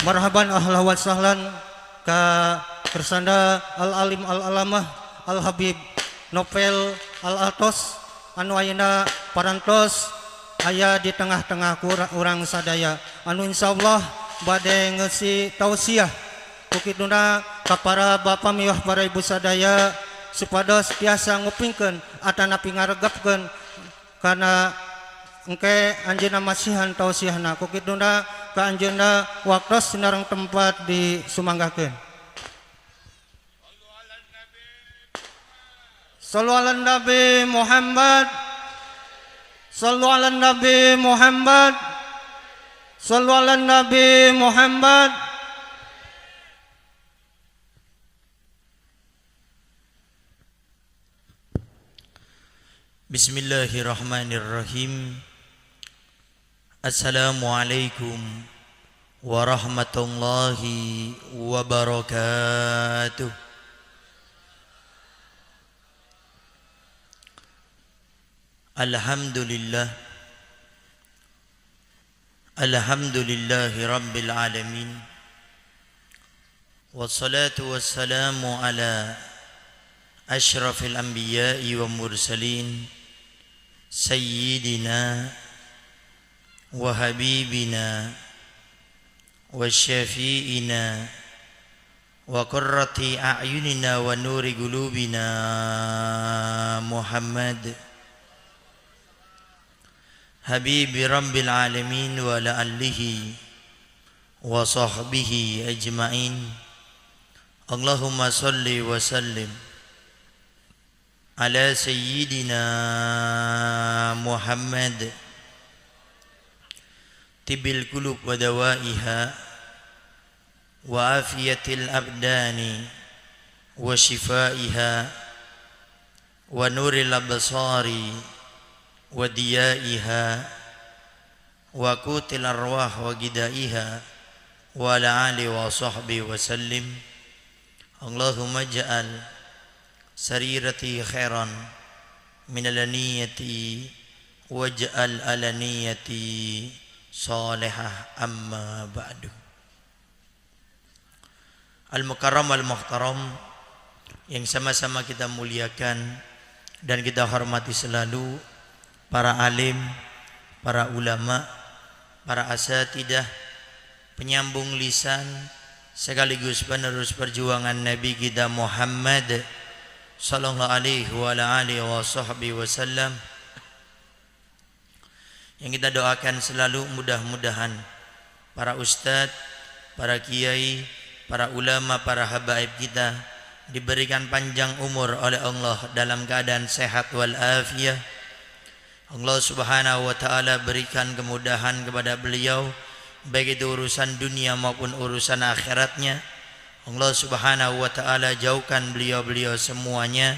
Marhaban ahlan wa sahlan ka kersanda al-alim al-alamah al-habib Novel al-Altos anu ayeuna parantos aya di tengah-tengah urang sadaya anu insyaallah bade ngeusi tausiah kukituna ka para bapa miwah para ibu sadaya supados tiasa ngupingkeun atanapi ngaregepkeun kana engke anjeunna masihan tausiahna kukituna ka anjeunna waktos sinareng tempat disumanggakeun. Sallu ala Nabi Muhammad. Sallu ala Nabi Muhammad. Sallu ala Nabi Muhammad. Bismillahirrahmanirrahim. Assalamualaikum warahmatullahi wabarakatuh. Alhamdulillah. Alhamdulillahi rabbil alamin. Wassalatu wassalamu ala asyrafil anbiya'i wa mursalin sayyidina wa habibina wa syafi'ina wa qurrati a'yunina wa nuri qulubina Muhammad habibi rabbil alamin wa ala alihi wa sahbihi ajma'in. Allahumma salli wa sallim ala sayyidina Muhammad tibil qulub wa dawaiha wa afiyatil abdani wa shifaiha wa nuril absari wa diyaiha wa qutil arwah wa gidaiha wa ala alihi wa sahbihi wa sallim. Allahumma ja'al sarirati khairan min alaniyati waj'al alaniyati salihah amma ba'du. Al-mukarram al-muhtaram yang sama-sama kita muliakan dan kita hormati selalu para alim, para ulama, para asatidah, penyambung lisan sekaligus penerus perjuangan Nabi kita Muhammad sallallahu alaihi wa alihi wasallam, yang kita doakan selalu mudah-mudahan para ustadz, para kiai, para ulama, para habaib kita diberikan panjang umur oleh Allah dalam keadaan sehat wal afiyah. Allah subhanahu wa ta'ala berikan kemudahan kepada beliau baik itu urusan dunia maupun urusan akhiratnya. Allah subhanahu wa ta'ala jauhkan beliau-beliau semuanya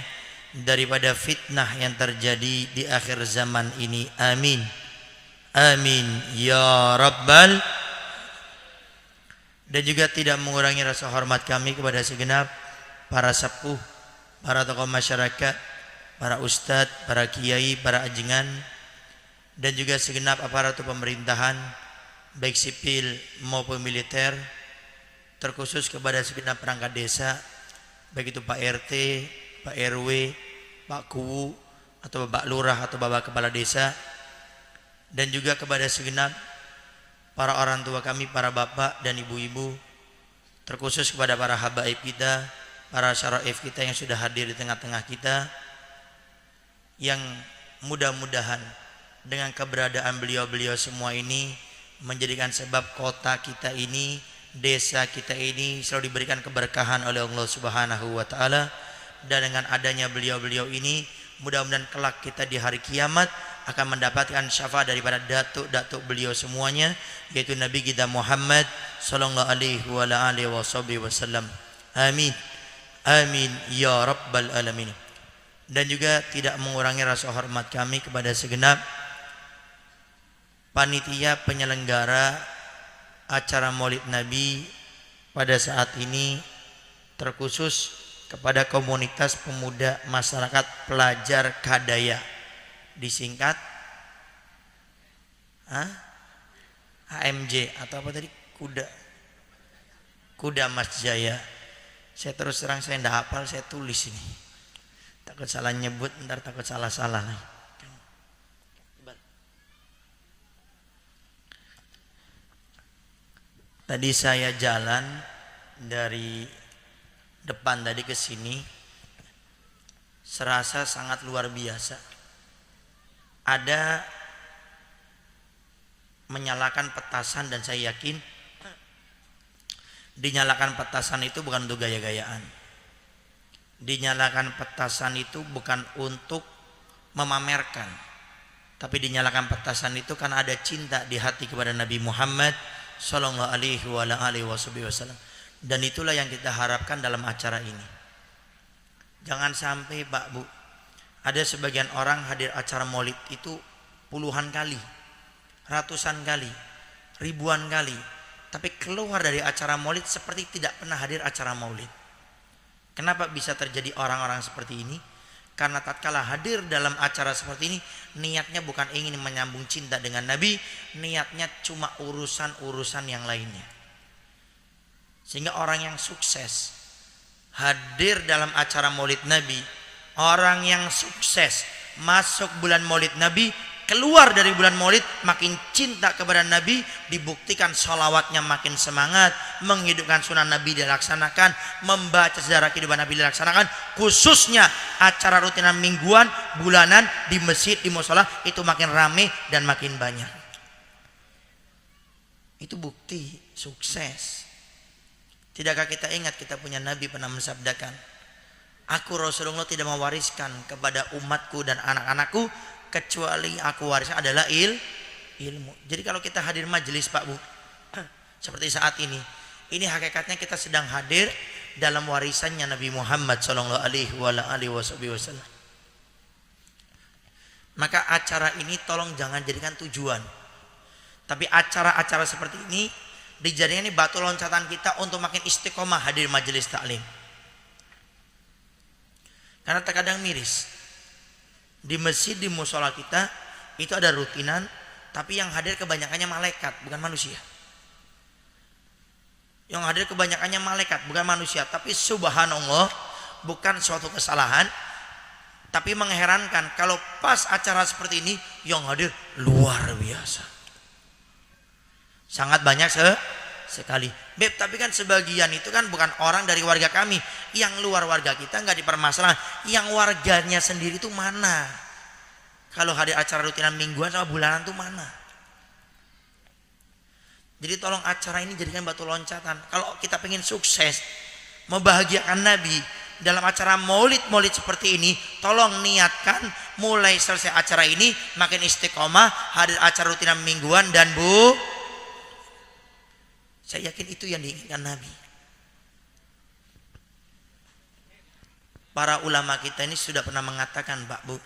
daripada fitnah yang terjadi di akhir zaman ini. Amin. Amin ya rabbal. Dan juga tidak mengurangi rasa hormat kami kepada segenap para sepuh, para tokoh masyarakat, para ustadz, para kiai, para ajengan, dan juga segenap aparatur pemerintahan baik sipil maupun militer, terkhusus kepada segenap perangkat desa baik itu Pak RT, Pak RW, Pak Kuwu atau Bapak Lurah atau Bapak Kepala Desa, dan juga kepada segenap para orang tua kami, para bapak dan ibu-ibu, terkhusus kepada para habaib kita, para syaraif kita yang sudah hadir di tengah-tengah kita, yang mudah-mudahan dengan keberadaan beliau-beliau semua ini menjadikan sebab kota kita ini, desa kita ini selalu diberikan keberkahan oleh Allah subhanahu wa ta'ala. Dan dengan adanya beliau-beliau ini mudah-mudahan kelak kita di hari kiamat akan mendapatkan syafaat daripada datuk-datuk beliau semuanya, yaitu Nabi kita Muhammad sallallahu alaihi wasallam. Amin. Amin ya rabbal alamin. Dan juga tidak mengurangi rasa hormat kami kepada segenap panitia penyelenggara acara Maulid Nabi pada saat ini, terkhusus kepada komunitas pemuda masyarakat pelajar Kadaya, disingkat AMJ atau apa tadi, kuda Kuda Mas Jaya. Saya terus terang saya tidak hafal, saya tulis ini. Takut salah nyebut, ntar takut salah-salah. Tadi saya jalan dari depan tadi ke sini, serasa sangat luar biasa. Ada menyalakan petasan dan saya yakin dinyalakan petasan itu bukan untuk gaya-gayaan. Dinyalakan petasan itu bukan untuk memamerkan, tapi dinyalakan petasan itu karena ada cinta di hati kepada Nabi Muhammad sallallahu alaihi wasallam. Dan itulah yang kita harapkan dalam acara ini. Jangan sampai Pak Bu, ada sebagian orang hadir acara maulid itu puluhan kali, ratusan kali, ribuan kali, tapi keluar dari acara maulid seperti tidak pernah hadir acara maulid. Kenapa bisa terjadi orang-orang seperti ini? Karena tatkala hadir dalam acara seperti ini, niatnya bukan ingin menyambung cinta dengan Nabi, niatnya cuma urusan-urusan yang lainnya. Sehingga orang yang sukses hadir dalam acara maulid Nabi, orang yang sukses masuk bulan maulid Nabi, keluar dari bulan maulid makin cinta kepada Nabi, dibuktikan sholawatnya makin semangat, menghidupkan sunnah Nabi dilaksanakan, membaca sejarah kehidupan Nabi dilaksanakan, khususnya acara rutinan mingguan, bulanan di masjid, di mushola itu makin rame dan makin banyak. Itu bukti sukses. Tidakkah kita ingat kita punya Nabi pernah mensabdakan, aku Rasulullah tidak mewariskan kepada umatku dan anak-anakku kecuali aku wariskan adalah ilmu. Jadi kalau kita hadir majelis Pak Bu seperti saat ini hakikatnya kita sedang hadir dalam warisannya Nabi Muhammad sallallahu alaihi wasallam. Maka acara ini tolong jangan jadikan tujuan, tapi acara-acara seperti ini dijadikan ini batu loncatan kita untuk makin istiqomah hadir majelis taklim. Karena terkadang miris di masjid, di mushola kita itu ada rutinan, tapi yang hadir kebanyakannya malaikat bukan manusia. Yang hadir kebanyakannya malaikat bukan manusia, tapi subhanallah bukan suatu kesalahan, tapi mengherankan kalau pas acara seperti ini yang hadir luar biasa, sangat banyak sekali. Beb, tapi kan sebagian itu kan bukan orang dari warga kami, yang luar warga kita nggak dipermasalahkan, yang warganya sendiri itu mana? Kalau hadir acara rutinan mingguan sama bulanan tuh mana? Jadi tolong acara ini jadikan batu loncatan. Kalau kita pengen sukses, membahagiakan Nabi dalam acara maulid seperti ini, tolong niatkan mulai selesai acara ini makin istiqomah hadir acara rutinan mingguan dan Bu. Saya yakin itu yang diinginkan Nabi. Para ulama kita ini sudah pernah mengatakan, Pak Bu,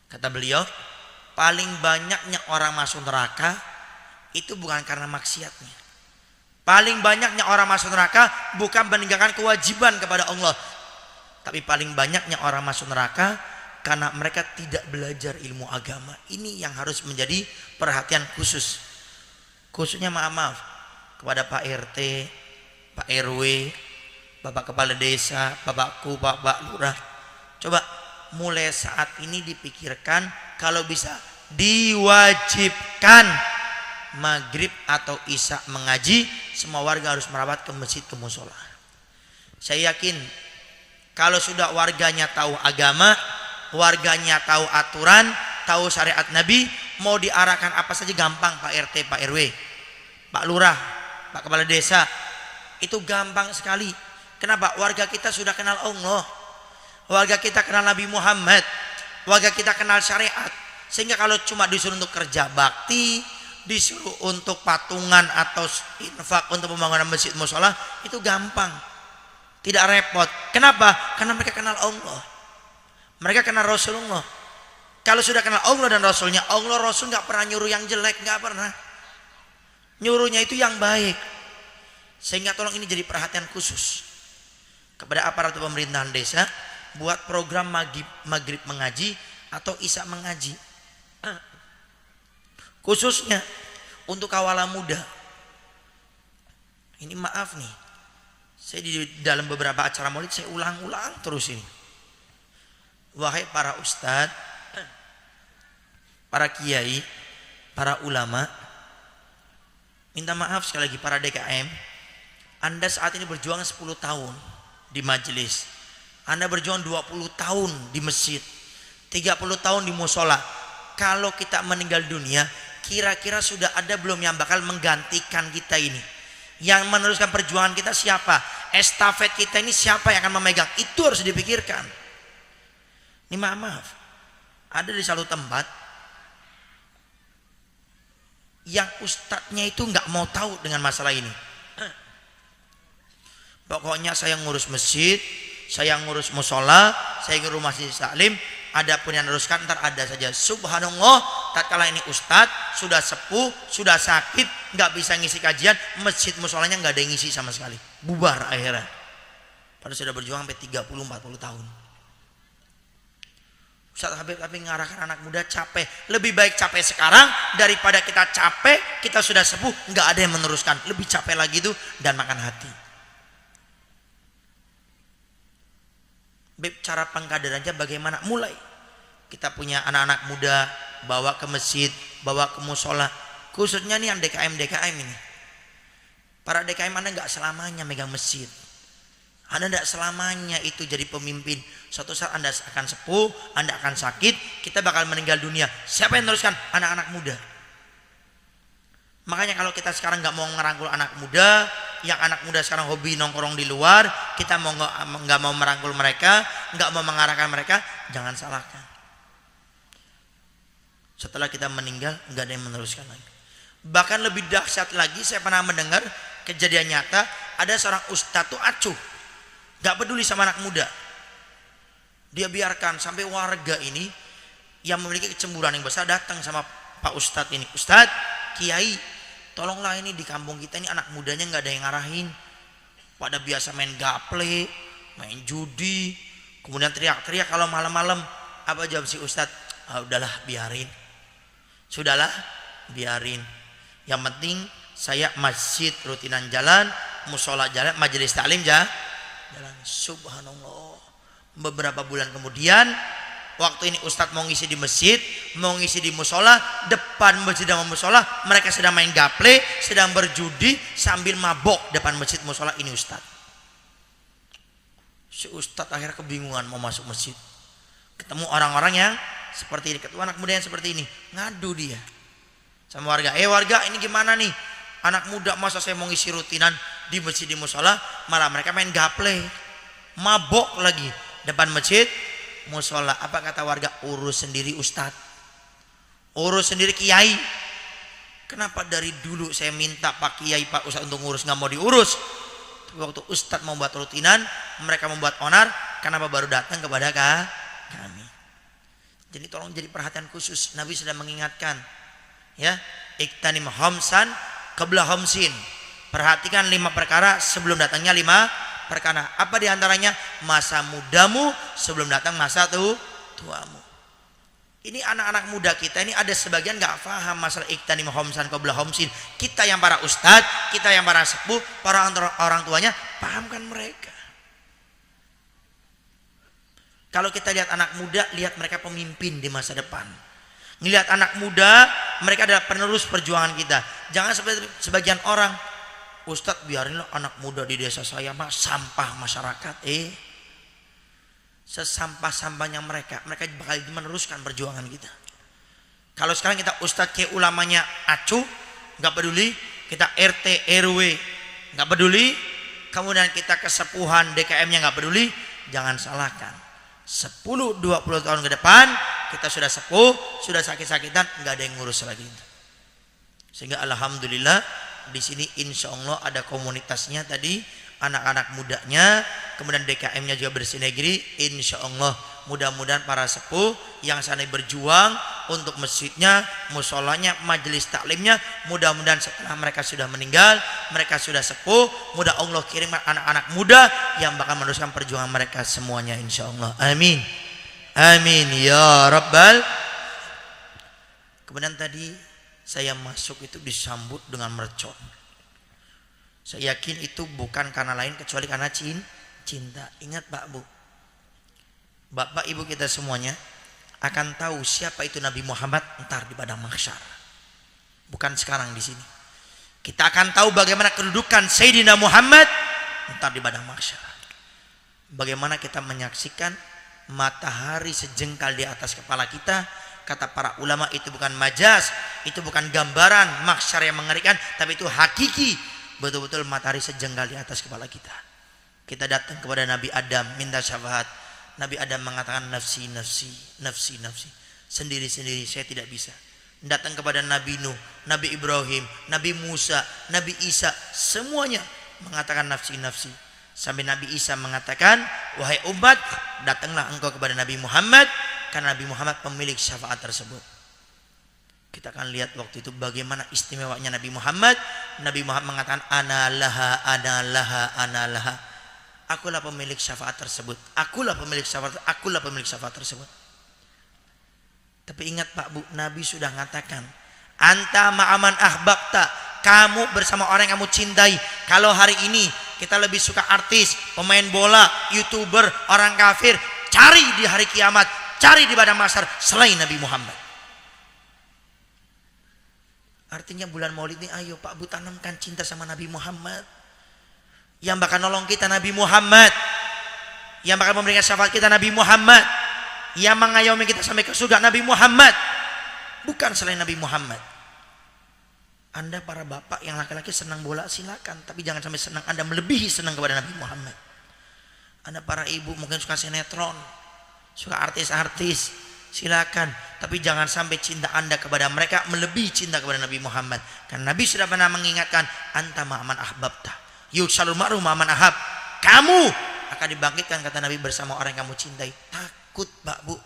kata beliau, paling banyaknya orang masuk neraka itu bukan karena maksiatnya. Paling banyaknya orang masuk neraka bukan meninggalkan kewajiban kepada Allah, tapi paling banyaknya orang masuk neraka karena mereka tidak belajar ilmu agama. Ini yang harus menjadi perhatian khusus. Khususnya maaf kepada Pak RT, Pak RW, Bapak Kepala Desa, Bapakku, Bapak Lurah. Coba mulai saat ini dipikirkan kalau bisa diwajibkan maghrib atau isya mengaji, semua warga harus merawat ke masjid, ke musola. Saya yakin kalau sudah warganya tahu agama, warganya tahu aturan, tahu syariat Nabi, mau diarahkan apa saja gampang. Pak RT, Pak RW, Pak Lurah, Pak Kepala Desa, itu gampang sekali. Kenapa? Warga kita sudah kenal Allah, warga kita kenal Nabi Muhammad, warga kita kenal syariat. Sehingga kalau cuma disuruh untuk kerja bakti, disuruh untuk patungan atau infak untuk pembangunan masjid mushola, itu gampang, tidak repot. Kenapa? Karena mereka kenal Allah, mereka kenal Rasulullah. Kalau sudah kenal Allah dan Rasulnya, Allah Rasul nggak pernah nyuruh yang jelek, nggak pernah. Nyuruhnya itu yang baik. Sehingga tolong ini jadi perhatian khusus kepada aparatur pemerintahan desa, buat program maghrib mengaji atau isya mengaji, khususnya untuk kawalan muda. Ini maaf nih, saya di dalam beberapa acara maulid saya ulang-ulang terus ini. Wahai para ustadz, para kiai, para ulama, minta maaf sekali lagi para DKM. Anda saat ini berjuang 10 tahun di majelis, Anda berjuang 20 tahun di masjid, 30 tahun di musola. Kalau kita meninggal dunia, kira-kira sudah ada belum yang bakal menggantikan kita ini? Yang meneruskan perjuangan kita siapa? Estafet kita ini siapa yang akan memegang? Itu harus dipikirkan. Ini maaf, ada di satu tempat yang ustadznya itu nggak mau tahu dengan masalah ini. Pokoknya saya ngurus masjid, saya ngurus musola, saya ngurus masjid taklim. Adapun yang meneruskan ntar ada saja. Subhanallah, tatkala ini ustadz sudah sepuh, sudah sakit, nggak bisa ngisi kajian, masjid musolanya nggak ada yang ngisi sama sekali, bubar akhirnya. Padahal sudah berjuang sampai 30-40 tahun. Ustadz Habib tapi ngarahkan anak muda capek. Lebih baik capek sekarang daripada kita capek, kita sudah sepuh, nggak ada yang meneruskan. Lebih capek lagi itu dan makan hati. Cara pengkaderannya bagaimana? Mulai kita punya anak-anak muda, bawa ke masjid, bawa ke musola, khususnya nih yang DKM ini. Para DKM Anda nggak selamanya megang masjid, Anda nggak selamanya itu jadi pemimpin. Suatu saat Anda akan sepuh, Anda akan sakit, kita bakal meninggal dunia. Siapa yang meneruskan? Anak-anak muda. Makanya kalau kita sekarang nggak mau ngerangkul anak muda, yang anak muda sekarang hobi nongkrong di luar, kita nggak mau merangkul mereka, nggak mau mengarahkan mereka, jangan salahkan. Setelah kita meninggal, nggak ada yang meneruskan lagi. Bahkan lebih dahsyat lagi, saya pernah mendengar kejadian nyata, ada seorang ustadz tuh acuh, nggak peduli sama anak muda. Dia biarkan sampai warga ini yang memiliki kecemburuan yang besar datang sama Pak Ustadz ini, Ustadz, Kiai, tolonglah ini di kampung kita ini anak mudanya nggak ada yang ngarahin, pada biasa main gaple, main judi, kemudian teriak-teriak kalau malam-malam. Apa jawab si Ustadz? Ah, udahlah biarin, sudahlah biarin. Yang penting saya masjid rutinan jalan, musola jalan, majelis taklim jalan. Subhanallah. Beberapa bulan kemudian, waktu ini Ustadz mau ngisi di masjid, mau ngisi di musola, depan masjid dan musola mereka sedang main gaple, sedang berjudi sambil mabok depan masjid musola ini Ustadz. Si Ustadz akhirnya kebingungan mau masuk masjid. Ketemu orang-orang yang seperti ini, ketemu anak muda yang seperti ini, ngadu dia sama warga. Warga ini gimana nih? Anak muda masa saya mau ngisi rutinan di masjid di musola, malah mereka main gaple, mabok lagi depan masjid musola. Apa kata warga? Urus sendiri Ustadz, urus sendiri Kiai. Kenapa dari dulu saya minta Pak Kiai, Pak Ustadz untuk ngurus, nggak mau diurus? Waktu Ustadz membuat rutinan, mereka membuat onar, kenapa baru datang kepada kami? Jadi tolong jadi perhatian khusus. Nabi sudah mengingatkan, ya, iktanim homsan qabla homsin. Perhatikan 5 perkara sebelum datangnya 5 perkara. Apa diantaranya? Masa mudamu sebelum datang masa tuamu. Ini anak-anak muda kita ini ada sebagian nggak paham masalah iktanim homsan qabla homsin. Kita yang para ustadz, kita yang para sepuh, para orang tuanya, pahamkan mereka. Kalau kita lihat anak muda, lihat mereka pemimpin di masa depan. Ngelihat anak muda, mereka adalah penerus perjuangan kita. Jangan seperti sebagian orang, Ustadz biarinlah anak muda di desa saya mah sampah masyarakat. Sesampah-sampahnya mereka bakal meneruskan perjuangan kita. Kalau sekarang kita Ustadz ke ulamanya acuh, nggak peduli, kita RT RW nggak peduli, kemudian kita kesepuhan DKM-nya nggak peduli, jangan salahkan. 10-20 tahun ke depan kita sudah sepuh, sudah sakit-sakitan, nggak ada yang ngurus lagi. Sehingga alhamdulillah di sini insya Allah ada komunitasnya tadi, anak-anak mudanya, kemudian DKM-nya juga bersinergi. Insya Allah mudah-mudahan para sepuh yang sana berjuang untuk masjidnya, musolanya, majelis taklimnya, mudah-mudahan setelah mereka sudah meninggal, mereka sudah sepuh, mudah Allah kirim anak-anak muda yang bakal meneruskan perjuangan mereka semuanya insya Allah. Amin, amin ya rabbal. Kemudian tadi saya masuk itu disambut dengan mercon. Saya yakin itu bukan karena lain kecuali karena cinta. Ingat Pak Bu, Bapak Ibu kita semuanya akan tahu siapa itu Nabi Muhammad entar di padang mahsyar. Bukan sekarang di sini. Kita akan tahu bagaimana kedudukan Sayyidina Muhammad entar di padang mahsyar. Bagaimana kita menyaksikan matahari sejengkal di atas kepala kita. Kata para ulama itu bukan majaz, itu bukan gambaran mahsyar yang mengerikan, tapi itu hakiki. Betul-betul matahari sejengkal di atas kepala kita. Kita datang kepada Nabi Adam minta syafaat. Nabi Adam mengatakan nafsi, nafsi, nafsi, nafsi. Sendiri-sendiri saya tidak bisa. Datang kepada Nabi Nuh, Nabi Ibrahim, Nabi Musa, Nabi Isa, semuanya mengatakan nafsi, nafsi. Sampai Nabi Isa mengatakan, wahai umat, datanglah engkau kepada Nabi Muhammad, karena Nabi Muhammad pemilik syafaat tersebut. Kita akan lihat waktu itu bagaimana istimewanya Nabi Muhammad. Nabi Muhammad mengatakan ana laha, ana laha, ana laha. Akulah pemilik syafaat tersebut. Akulah pemilik syafaat, akulah pemilik syafaat tersebut. Tapi ingat Pak Bu, Nabi sudah mengatakan, anta ma'aman ahbabta, kamu bersama orang yang kamu cintai. Kalau hari ini kita lebih suka artis, pemain bola, YouTuber, orang kafir, cari di hari kiamat, cari di padang mahsyar selain Nabi Muhammad. Artinya bulan Maulid ini, ayo Pak Bu tanamkan cinta sama Nabi Muhammad. Yang bakal nolong kita Nabi Muhammad. Yang bakal memberikan syafaat kita Nabi Muhammad. Yang mengayomi kita sampai ke surga Nabi Muhammad. Bukan selain Nabi Muhammad. Anda para bapak yang laki-laki senang bola silakan, tapi jangan sampai senang Anda melebihi senang kepada Nabi Muhammad. Anda para ibu mungkin suka sinetron, suka artis-artis, silakan, tapi jangan sampai cinta Anda kepada mereka melebihi cinta kepada Nabi Muhammad. Karena Nabi sudah pernah mengingatkan, anta ma'aman ahbabta yusalul ma'ru ma'aman ahab. Kamu akan dibangkitkan kata Nabi bersama orang yang kamu cintai. Takut Pak Bu.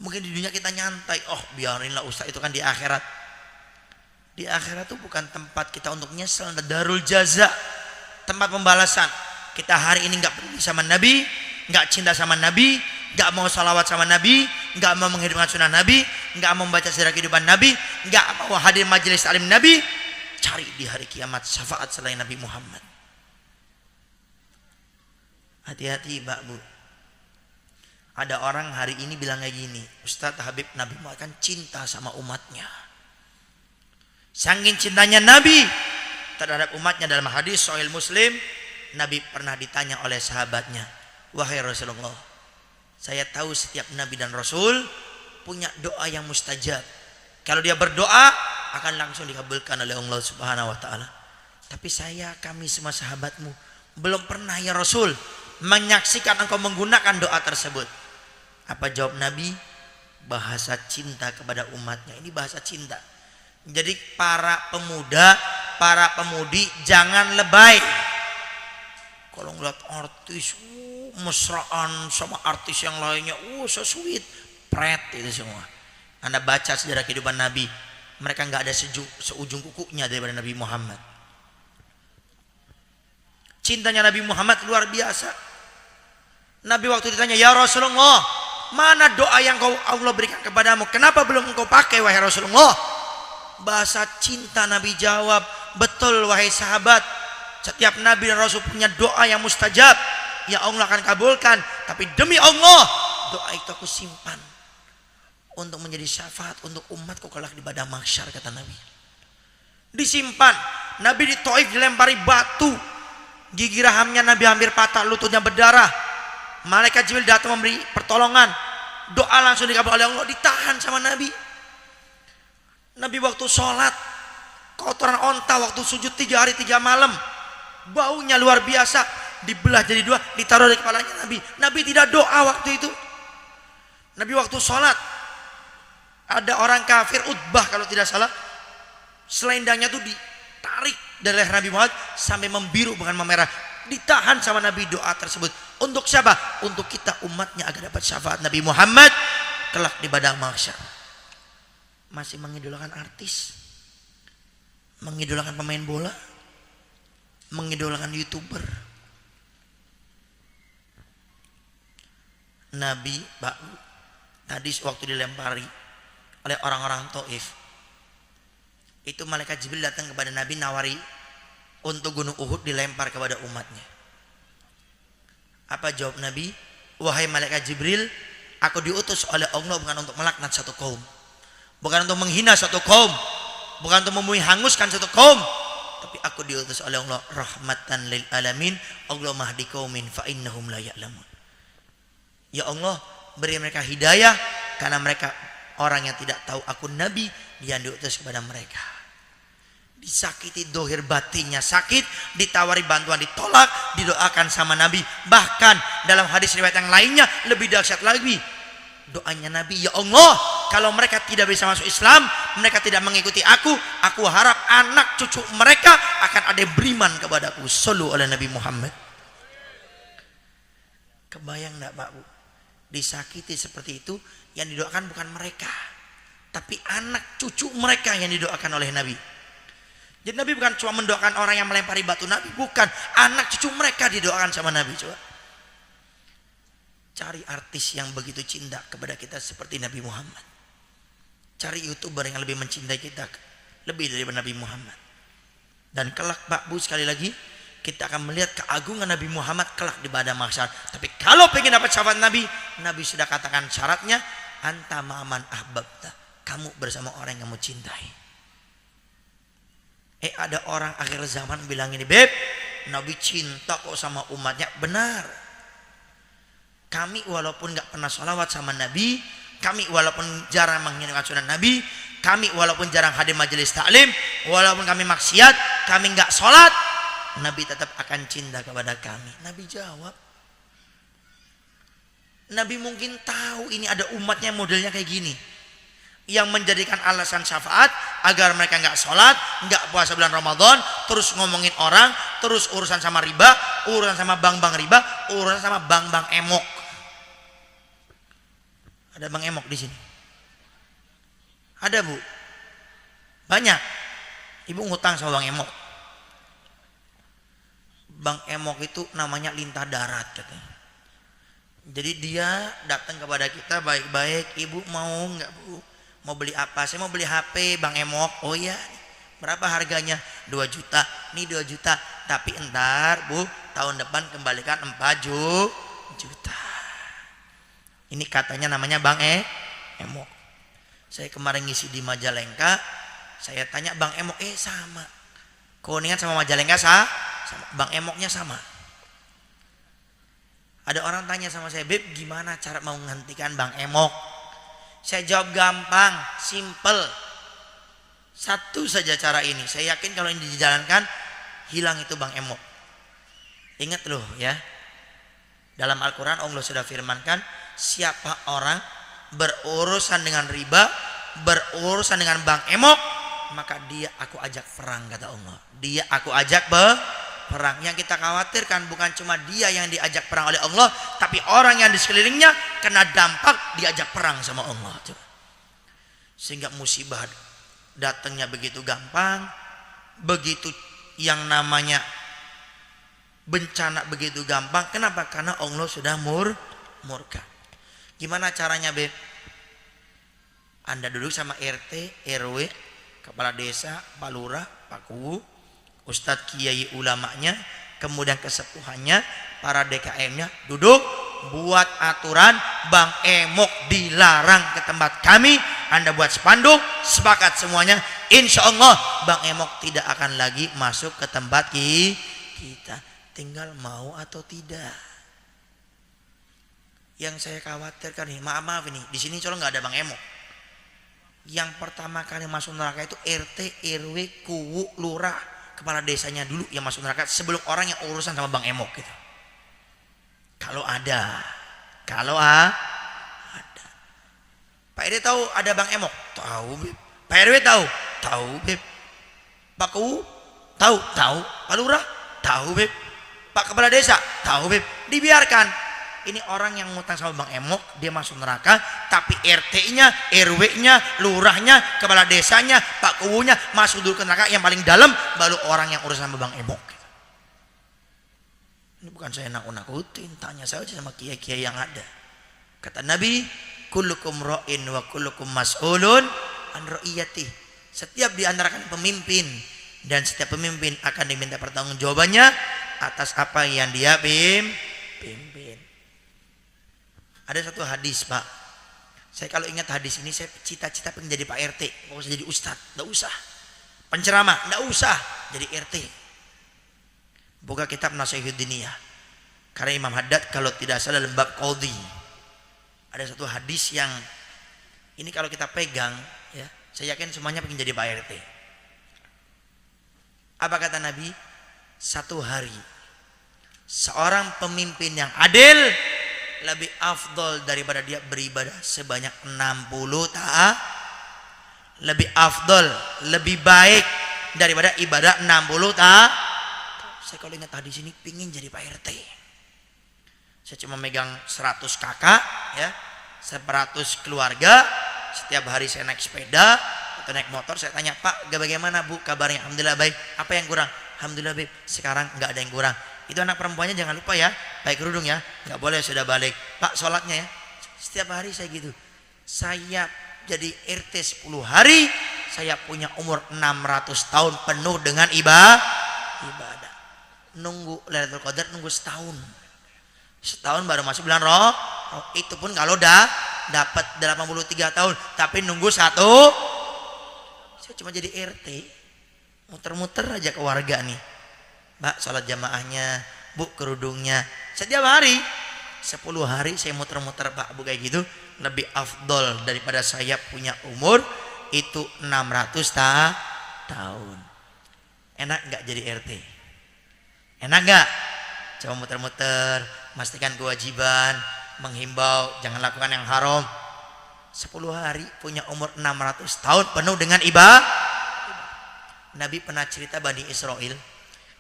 Mungkin di dunia kita nyantai, oh biarinlah Ustaz, itu kan di akhirat. Di akhirat itu bukan tempat kita untuk nyesel, darul jaza, tempat pembalasan. Kita hari ini nggak peduli sama Nabi, nggak cinta sama Nabi, nggak mau salawat sama Nabi, nggak mau menghidupkan sunnah Nabi, nggak mau membaca sejarah kehidupan Nabi, nggak mau hadir majelis alim Nabi. Cari di hari kiamat syafaat selain Nabi Muhammad. Hati-hati Mbak Bu. Ada orang hari ini bilang kayak gini, Ustadz Habib, Nabi Muhammad kan cinta sama umatnya. Saking cintanya Nabi terhadap umatnya, dalam hadis Sahih Muslim, Nabi pernah ditanya oleh sahabatnya, wahai Rasulullah, saya tahu setiap Nabi dan Rasul punya doa yang mustajab. Kalau dia berdoa akan langsung dikabulkan oleh Allah Subhanahu wa taala. Tapi kami semua sahabatmu belum pernah ya Rasul menyaksikan engkau menggunakan doa tersebut. Apa jawab Nabi? Bahasa cinta kepada umatnya. Ini bahasa cinta. Jadi para pemuda, para pemudi jangan lebay. Kalau ngeliat artis mesraan sama artis yang lainnya, so sweet, pret itu semua. Anda baca sejarah kehidupan Nabi, mereka nggak ada seujung kukunya daripada Nabi Muhammad. Cintanya Nabi Muhammad luar biasa. Nabi waktu ditanya, ya Rasulullah, mana doa yang Allah berikan kepadamu? Kenapa belum engkau pakai wahai Rasulullah? Bahasa cinta Nabi jawab, betul wahai sahabat, setiap Nabi dan Rasul punya doa yang mustajab, yang Allah akan kabulkan. Tapi demi Allah, doa itu aku simpan untuk menjadi syafaat untuk umatku kelak di padang mahsyar, kata Nabi. Disimpan. Nabi di Taif dilempari batu, gigi rahamnya Nabi hampir patah, lututnya berdarah. Malaikat Jibril datang memberi pertolongan, doa langsung dikabul oleh Allah. Ditahan sama Nabi. Nabi waktu sholat, kotoran onta waktu sujud 3 hari 3 malam, baunya luar biasa, dibelah jadi 2, ditaruh di kepalanya Nabi. Nabi tidak doa waktu itu. Nabi waktu sholat, ada orang kafir, Utbah kalau tidak salah, selendangnya tuh ditarik dari leher Nabi Muhammad sampai membiru bukan memerah. Ditahan sama Nabi doa tersebut. Untuk siapa? Untuk kita umatnya agar dapat syafaat Nabi Muhammad kelak di padang mahsyar. Masih mengidolakan artis, mengidolakan pemain bola, mengidolakan YouTuber. Nabi Pak, tadi waktu dilempari oleh orang-orang Taif, itu malaikat Jibril datang kepada Nabi nawari untuk gunung Uhud dilempar kepada umatnya. Apa jawab Nabi? Wahai malaikat Jibril, aku diutus oleh Allah bukan untuk melaknat satu kaum, bukan untuk menghina satu kaum, bukan untuk menghanguskan satu kaum, tapi aku diutus oleh Allah rahmatan lil alamin. Allah mahdi qaumin fa innahum la ya'lamun. Ya Allah, beri mereka hidayah karena mereka orang yang tidak tahu aku nabi yang diutus kepada mereka. Disakiti dohir batinnya, sakit, ditawari bantuan ditolak, didoakan sama Nabi. Bahkan dalam hadis riwayat yang lainnya lebih dahsyat lagi, doanya Nabi, ya Allah, kalau mereka tidak bisa masuk Islam, mereka tidak mengikuti aku harap anak cucu mereka akan ada beriman kepadaku. Sallu ala Nabi Muhammad. Kebayang enggak Pak Bu? Disakiti seperti itu, yang didoakan bukan mereka, tapi anak cucu mereka yang didoakan oleh Nabi. Jadi Nabi bukan cuma mendoakan orang yang melempari batu Nabi, bukan, anak cucu mereka didoakan sama Nabi. Coba cari artis yang begitu cinta kepada kita seperti Nabi Muhammad. Cari YouTuber yang lebih mencintai kita lebih dari Nabi Muhammad. Dan kelak Pak Bu, sekali lagi kita akan melihat keagungan Nabi Muhammad kelak di padang mahsyar. Tapi kalau pengen dapat syafaat Nabi, Nabi sudah katakan syaratnya, anta ma'aman ahbabta, kamu bersama orang yang kamu cintai. Ada orang akhir zaman bilang ini, Beb, Nabi cinta kok sama umatnya. Benar. Kami walaupun gak pernah sholawat sama Nabi, kami walaupun jarang menghinakan sunnah Nabi, kami walaupun jarang hadir majelis taklim, walaupun kami maksiat, kami gak sholat, Nabi tetap akan cinta kepada kami. Nabi jawab. Nabi mungkin tahu ini ada umatnya modelnya kayak gini, yang menjadikan alasan syafaat agar mereka nggak sholat, nggak puasa bulan Ramadan, terus ngomongin orang, terus urusan sama riba, urusan sama bank-bank riba, urusan sama bank-bank emok. Ada bank emok di sini? Ada Bu? Banyak. Ibu ngutang sama bank emok. Bank emok itu namanya lintah darat katanya. Jadi dia datang kepada kita baik-baik, ibu mau nggak Bu? Mau beli apa? Saya mau beli HP Bang Emok. Oh iya, berapa harganya? 2 juta. Nih 2 juta. Tapi entar Bu, tahun depan kembalikan 4 juta. Ini katanya namanya Bang Emok. Saya kemarin ngisi di Majalengka, saya tanya Bang Emok, sama. Kuningan sama Majalengka sama. Bang Emoknya sama. Ada orang tanya sama saya, Beb, gimana cara mau menghentikan Bang Emok? Saya jawab gampang, simple. Satu saja cara ini. Saya yakin kalau ini dijalankan, hilang itu Bang Emok. Ingat loh ya, dalam Al-Quran Allah sudah firmankan, siapa orang berurusan dengan riba, berurusan dengan Bang Emok, maka dia aku ajak perang, kata Allah. Dia aku ajak perang. Yang kita khawatirkan bukan cuma dia yang diajak perang oleh Allah, tapi orang yang di sekelilingnya kena dampak diajak perang sama Allah. Sehingga musibah datangnya begitu gampang, begitu yang namanya bencana begitu gampang. Kenapa? Karena Allah sudah murka. Gimana caranya, Beb? Anda duduk sama RT, RW, kepala desa, Pak Lurah, Pak Kuwu, Ustadz Kiai ulamanya, kemudian kesepuhannya, para DKM-nya duduk, buat aturan Bang Emok dilarang ke tempat kami. Anda buat spanduk, sepakat semuanya, insya Allah Bang Emok tidak akan lagi masuk ke tempat kita. Tinggal mau atau tidak. Yang saya khawatirkan nih, maaf ini, di sini kalau nggak ada Bang Emok, yang pertama kali masuk neraka itu RT, RW, Kuwu, Lurah, kepala desanya dulu yang masuk neraka sebelum orang yang urusan sama Bang Emok gitu. Kalau ada. Pak RW tahu ada Bang Emok? Tahu, Beb. Pak RW tahu? Tahu, Beb. Pak Kuwu? Tahu? Tahu. Pak Lurah? Tahu, Beb. Pak kepala desa? Tahu, Beb. Dibiarkan. Ini orang yang ngutang sama Bang Emok, dia masuk neraka, tapi RT-nya, RW-nya, lurahnya, kepala desanya, Pak Kuwunya masuk dulu ke neraka yang paling dalam, baru orang yang urusan sama Bang Emok. Ini bukan saya nakut-nakutin, tanya saja sama kiai-kiai yang ada. Kata Nabi, kullukum ra'in wa kullukum mas'ulun an ra'iyati. Setiap di antara kalian pemimpin, dan setiap pemimpin akan diminta pertanggungjawabannya atas apa yang dia pimpin. Ada satu hadis, Pak. Saya kalau ingat hadis ini, saya cita-cita pengen jadi Pak RT, mau jadi ustadz, enggak usah. Penceramah, enggak usah, jadi RT. Buka kitab Nasihat Diniyah. Karena Imam Haddad kalau tidak salah dalam bab qadhi. Ada satu hadis yang ini kalau kita pegang, ya, saya yakin semuanya pengen jadi Pak RT. Apa kata Nabi? Satu hari seorang pemimpin yang adil lebih afdol daripada dia beribadah sebanyak 60 tahun. Lebih afdol, lebih baik daripada ibadah 60 tahun. Saya kalau ingat hadis ini pingin jadi Pak RT. Saya cuma megang 100 kakak, ya, 100 keluarga. Setiap hari saya naik sepeda atau naik motor, saya tanya, Pak, bagaimana Bu kabarnya? Alhamdulillah baik. Apa yang kurang? Alhamdulillah baik. Sekarang nggak ada yang kurang. Itu anak perempuannya jangan lupa ya, pakai kerudung ya, nggak boleh sudah balik. Pak, sholatnya ya. Setiap hari saya gitu. Saya jadi RT 10 hari, saya punya umur 600 tahun penuh dengan ibadah. Nunggu Lailatul Qadar, nunggu setahun. Setahun baru masuk bulan roh. Itu pun kalau udah dapat 83 tahun, tapi nunggu satu. Saya cuma jadi RT, muter-muter aja ke warga nih. Mbak, sholat jamaahnya, Bu, kerudungnya. Setiap hari 10 hari saya muter-muter, Pak, Bu, kayak gitu. Lebih afdol daripada saya punya umur itu 600 tahun. Enak nggak jadi RT? Enak nggak? Coba muter-muter, pastikan kewajiban, menghimbau jangan lakukan yang haram. 10 hari punya umur 600 tahun penuh dengan ibadah. Nabi pernah cerita Bani Israel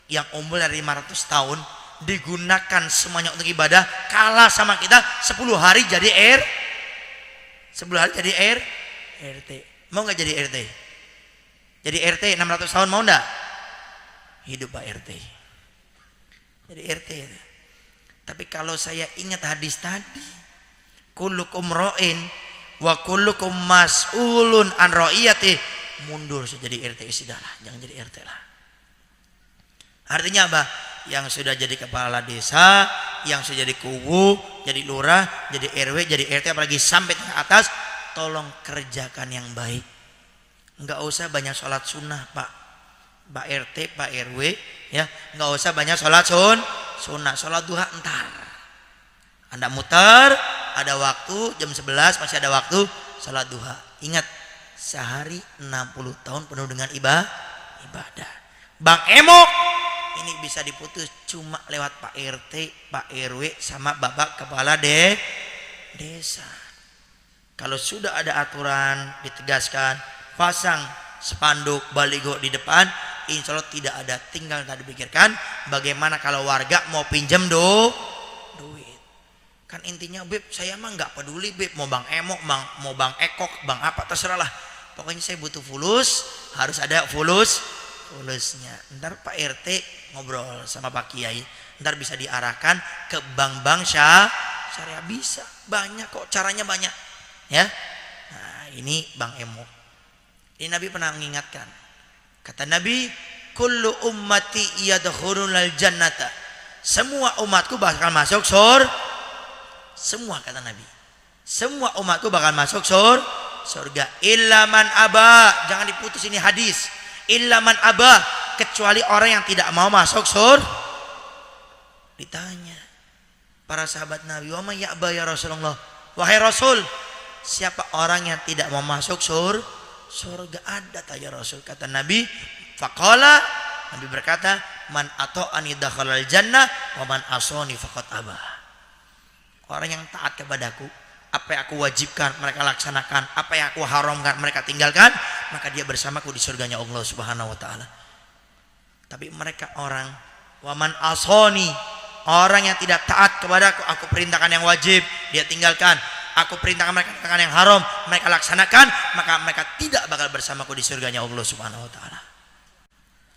yang umur dari 500 tahun digunakan semuanya untuk ibadah, kalah sama kita 10 hari jadi 10 hari jadi RT. Mau nggak jadi RT? Jadi RT 600 tahun mau nggak? Hidup Pak RT. Jadi RT. Tapi kalau saya ingat hadis tadi, kullukum ra'in wa kullukum mas'ulun an ra'iyati, mundur saya jadi RT sudahlah, jangan jadi RT lah. Artinya apa? Yang sudah jadi kepala desa, yang sudah jadi kubu, jadi lurah, jadi RW, jadi RT, apalagi sampai ke atas, tolong kerjakan yang baik. Enggak usah banyak sholat sunnah, Pak RT, Pak RW, ya, enggak usah banyak sholat sunnah, sholat duha entar. Anda muter, ada waktu jam 11 masih ada waktu sholat duha. Ingat, sehari 60 tahun penuh dengan ibadah. Bang Emok ini bisa diputus cuma lewat Pak RT, Pak RW sama Bapak Kepala Desa. Kalau sudah ada aturan ditegaskan, pasang spanduk baligo di depan, insya Allah tidak ada, tinggal tadi pikirkan bagaimana kalau warga mau pinjam duit. Kan intinya, Beb, saya mah nggak peduli, Beb, mau Bang Emok, mau Bang Ekok, Bang apa terserah lah. Pokoknya saya butuh fulus, harus ada fulusnya. Ntar Pak RT ngobrol sama Pak Kiai, ntar bisa diarahkan ke bank-bank syariah, bisa, banyak kok, caranya banyak, ya. Nah, ini Bang Emok. Ini Nabi pernah mengingatkan. Kata Nabi, kullu ummati yadkhulunal jannata. Semua umatku bakal masuk surga. Semua, kata Nabi. Semua umatku bakal masuk surga. Illa man aba. Jangan diputus, ini hadis. Illa man aba, kecuali orang yang tidak mau masuk surga. Ditanya para sahabat Nabi, wa may ya'ba ya Rasulullah? Wahai Rasul, siapa orang yang tidak mau masuk surga? Ada tanya Rasul. Kata Nabi, faqala, Nabi berkata, man ata'ani dakhalal jannah wa man asani faqad aba. Orang yang taat kepadaku, apa yang aku wajibkan mereka laksanakan, apa yang aku haramkan mereka tinggalkan, maka dia bersamaku di surganya Allah Subhanahu wa taala. Tapi mereka orang waman asoni, orang yang tidak taat kepadaku, aku perintahkan yang wajib dia tinggalkan, aku perintahkan mereka lakukan yang haram mereka laksanakan, maka mereka tidak bakal bersamaku di surganya Allah Subhanahu wa taala.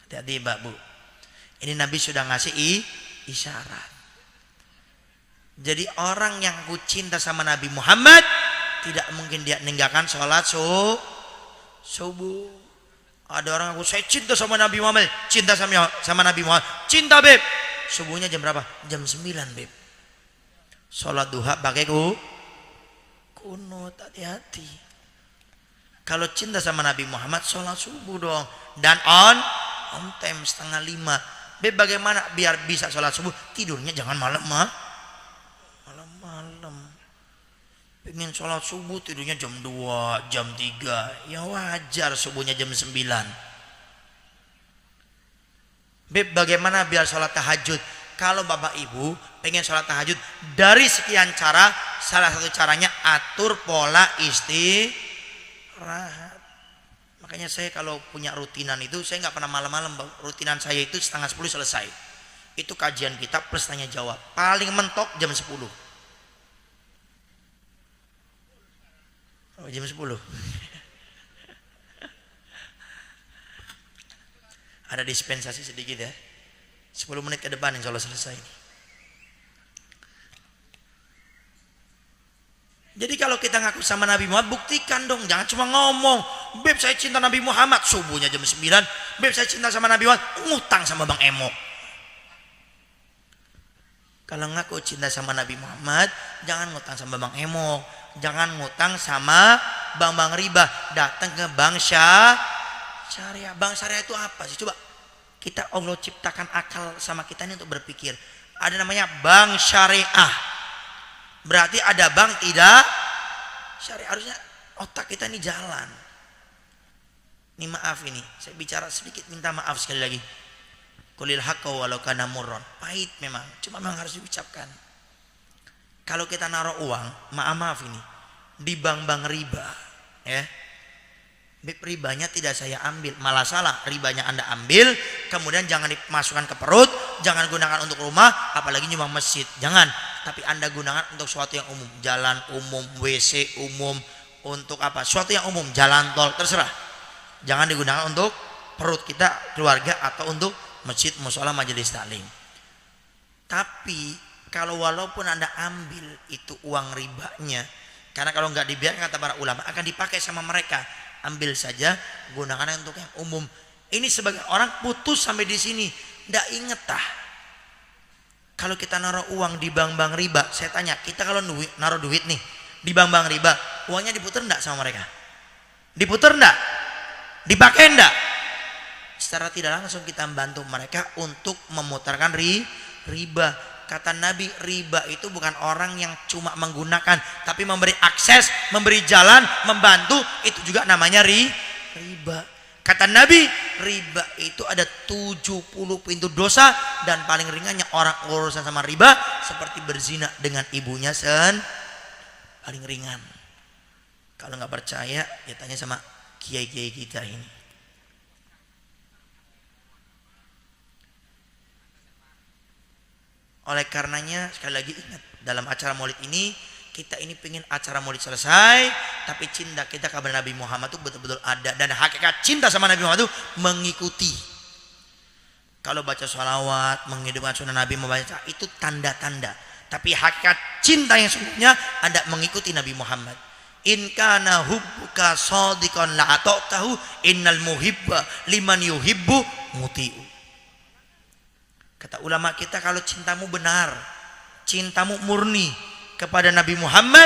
Hati-hati, Mbak, Bu. Ini Nabi sudah ngasih isyarat. Jadi orang yang aku cinta sama Nabi Muhammad, tidak mungkin dia meninggalkan sholat subuh. Ada orang aku saya cinta sama Nabi Muhammad, cinta sama Nabi Muhammad, cinta beb. Subuhnya jam berapa? Jam 9 beb. Sholat duha pakai kunut, hati-hati. Kalau cinta sama Nabi Muhammad sholat subuh dong, dan on time 4:30. Beb bagaimana biar bisa sholat subuh? Tidurnya jangan malam malam. Pengen sholat subuh tidurnya jam 2, jam 3. Ya wajar subuhnya jam 9. Beb bagaimana biar sholat tahajud? Kalau bapak ibu pengen sholat tahajud dari sekian cara, salah satu caranya atur pola istirahat. Makanya saya kalau punya rutinan itu saya nggak pernah malam-malam. Rutinan saya itu 9:30 selesai. Itu kajian kita plus tanya jawab. Paling mentok jam 10. Oh, jam 10. Ada dispensasi sedikit ya. 10 menit ke depan insya Allah selesai. Jadi kalau kita ngaku sama Nabi Muhammad, buktikan dong. Jangan cuma ngomong, beb saya cinta Nabi Muhammad, subuhnya jam 9. Beb saya cinta sama Nabi Muhammad, ngutang sama Bang Emok. Kalau ngaku cinta sama Nabi Muhammad, jangan ngutang sama Bang Emok. Jangan ngutang sama bank riba. Datang ke bank syariah. Bank syariah itu apa sih? Coba kita Allah ciptakan akal sama kita ini untuk berpikir. Ada namanya bank syariah. Berarti ada bank tidak syariah. Harusnya otak kita ini jalan. Ini maaf ini, saya bicara sedikit minta maaf sekali lagi. Qulil haqqa walau kana murran. Pahit memang, cuma memang harus diucapkan. Kalau kita naruh uang, maaf ini, di bank-bank riba, ya, ribanya tidak saya ambil, malah salah. Ribanya Anda ambil, kemudian jangan dimasukkan ke perut, jangan gunakan untuk rumah, apalagi nyumbang masjid, jangan. Tapi Anda gunakan untuk sesuatu yang umum, jalan umum, WC umum, untuk apa? Sesuatu yang umum, jalan tol, terserah. Jangan digunakan untuk perut kita, keluarga, atau untuk masjid, mushola, majelis taklim. Tapi kalau walaupun Anda ambil itu uang ribanya, karena kalau nggak dibiarkan kata para ulama akan dipakai sama mereka, ambil saja, gunakan untuk yang umum. Ini sebagai orang putus sampai di sini, nggak inget tah. Kalau kita naruh uang di bank-bank riba, saya tanya, kita kalau naruh duit nih di bank-bank riba, uangnya diputer nggak sama mereka? Diputer nggak? Dipakai nggak? Secara tidak langsung kita membantu mereka untuk memutarkan riba. Kata Nabi, riba itu bukan orang yang cuma menggunakan, tapi memberi akses, memberi jalan, membantu, itu juga namanya riba. Kata Nabi, riba itu ada 70 pintu dosa, dan paling ringannya orang urusan sama riba seperti berzina dengan ibunya paling ringan. Kalau nggak percaya, ya tanya sama kiai-kiai kita ini. Oleh karenanya sekali lagi ingat, dalam acara maulid ini kita ini pengen acara maulid selesai, tapi cinta kita kepada Nabi Muhammad itu betul-betul ada, dan hakikat cinta sama Nabi Muhammad itu mengikuti. Kalau baca sholawat, menghidupkan sunnah Nabi, membaca itu tanda-tanda. Tapi hakikat cinta yang sesungguhnya ada mengikuti Nabi Muhammad. In kana hubbuka shadiqan la ata'tahu innal muhibba liman yuhibbu muti'u. Kata ulama kita, kalau cintamu benar, cintamu murni kepada Nabi Muhammad,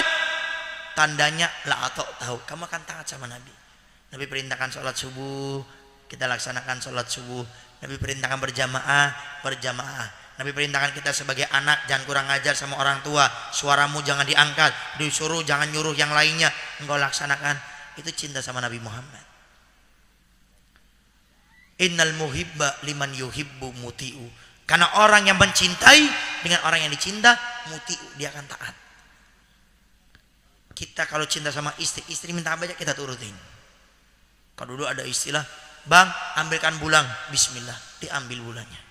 tandanya la ata'tahu, kamu akan taat sama Nabi. Nabi perintahkan sholat subuh, kita laksanakan sholat subuh. Nabi perintahkan berjamaah. Nabi perintahkan kita sebagai anak jangan kurang ajar sama orang tua, suaramu jangan diangkat, disuruh jangan nyuruh yang lainnya, engkau laksanakan. Itu cinta sama Nabi Muhammad. Innal muhibba liman yuhibbu muti'u. Karena orang yang mencintai dengan orang yang dicinta, muti'u, dia akan taat. Kita kalau cinta sama istri minta apa aja kita turutin. Kalau dulu ada istilah, bang ambilkan bulang, bismillah, diambil bulannya.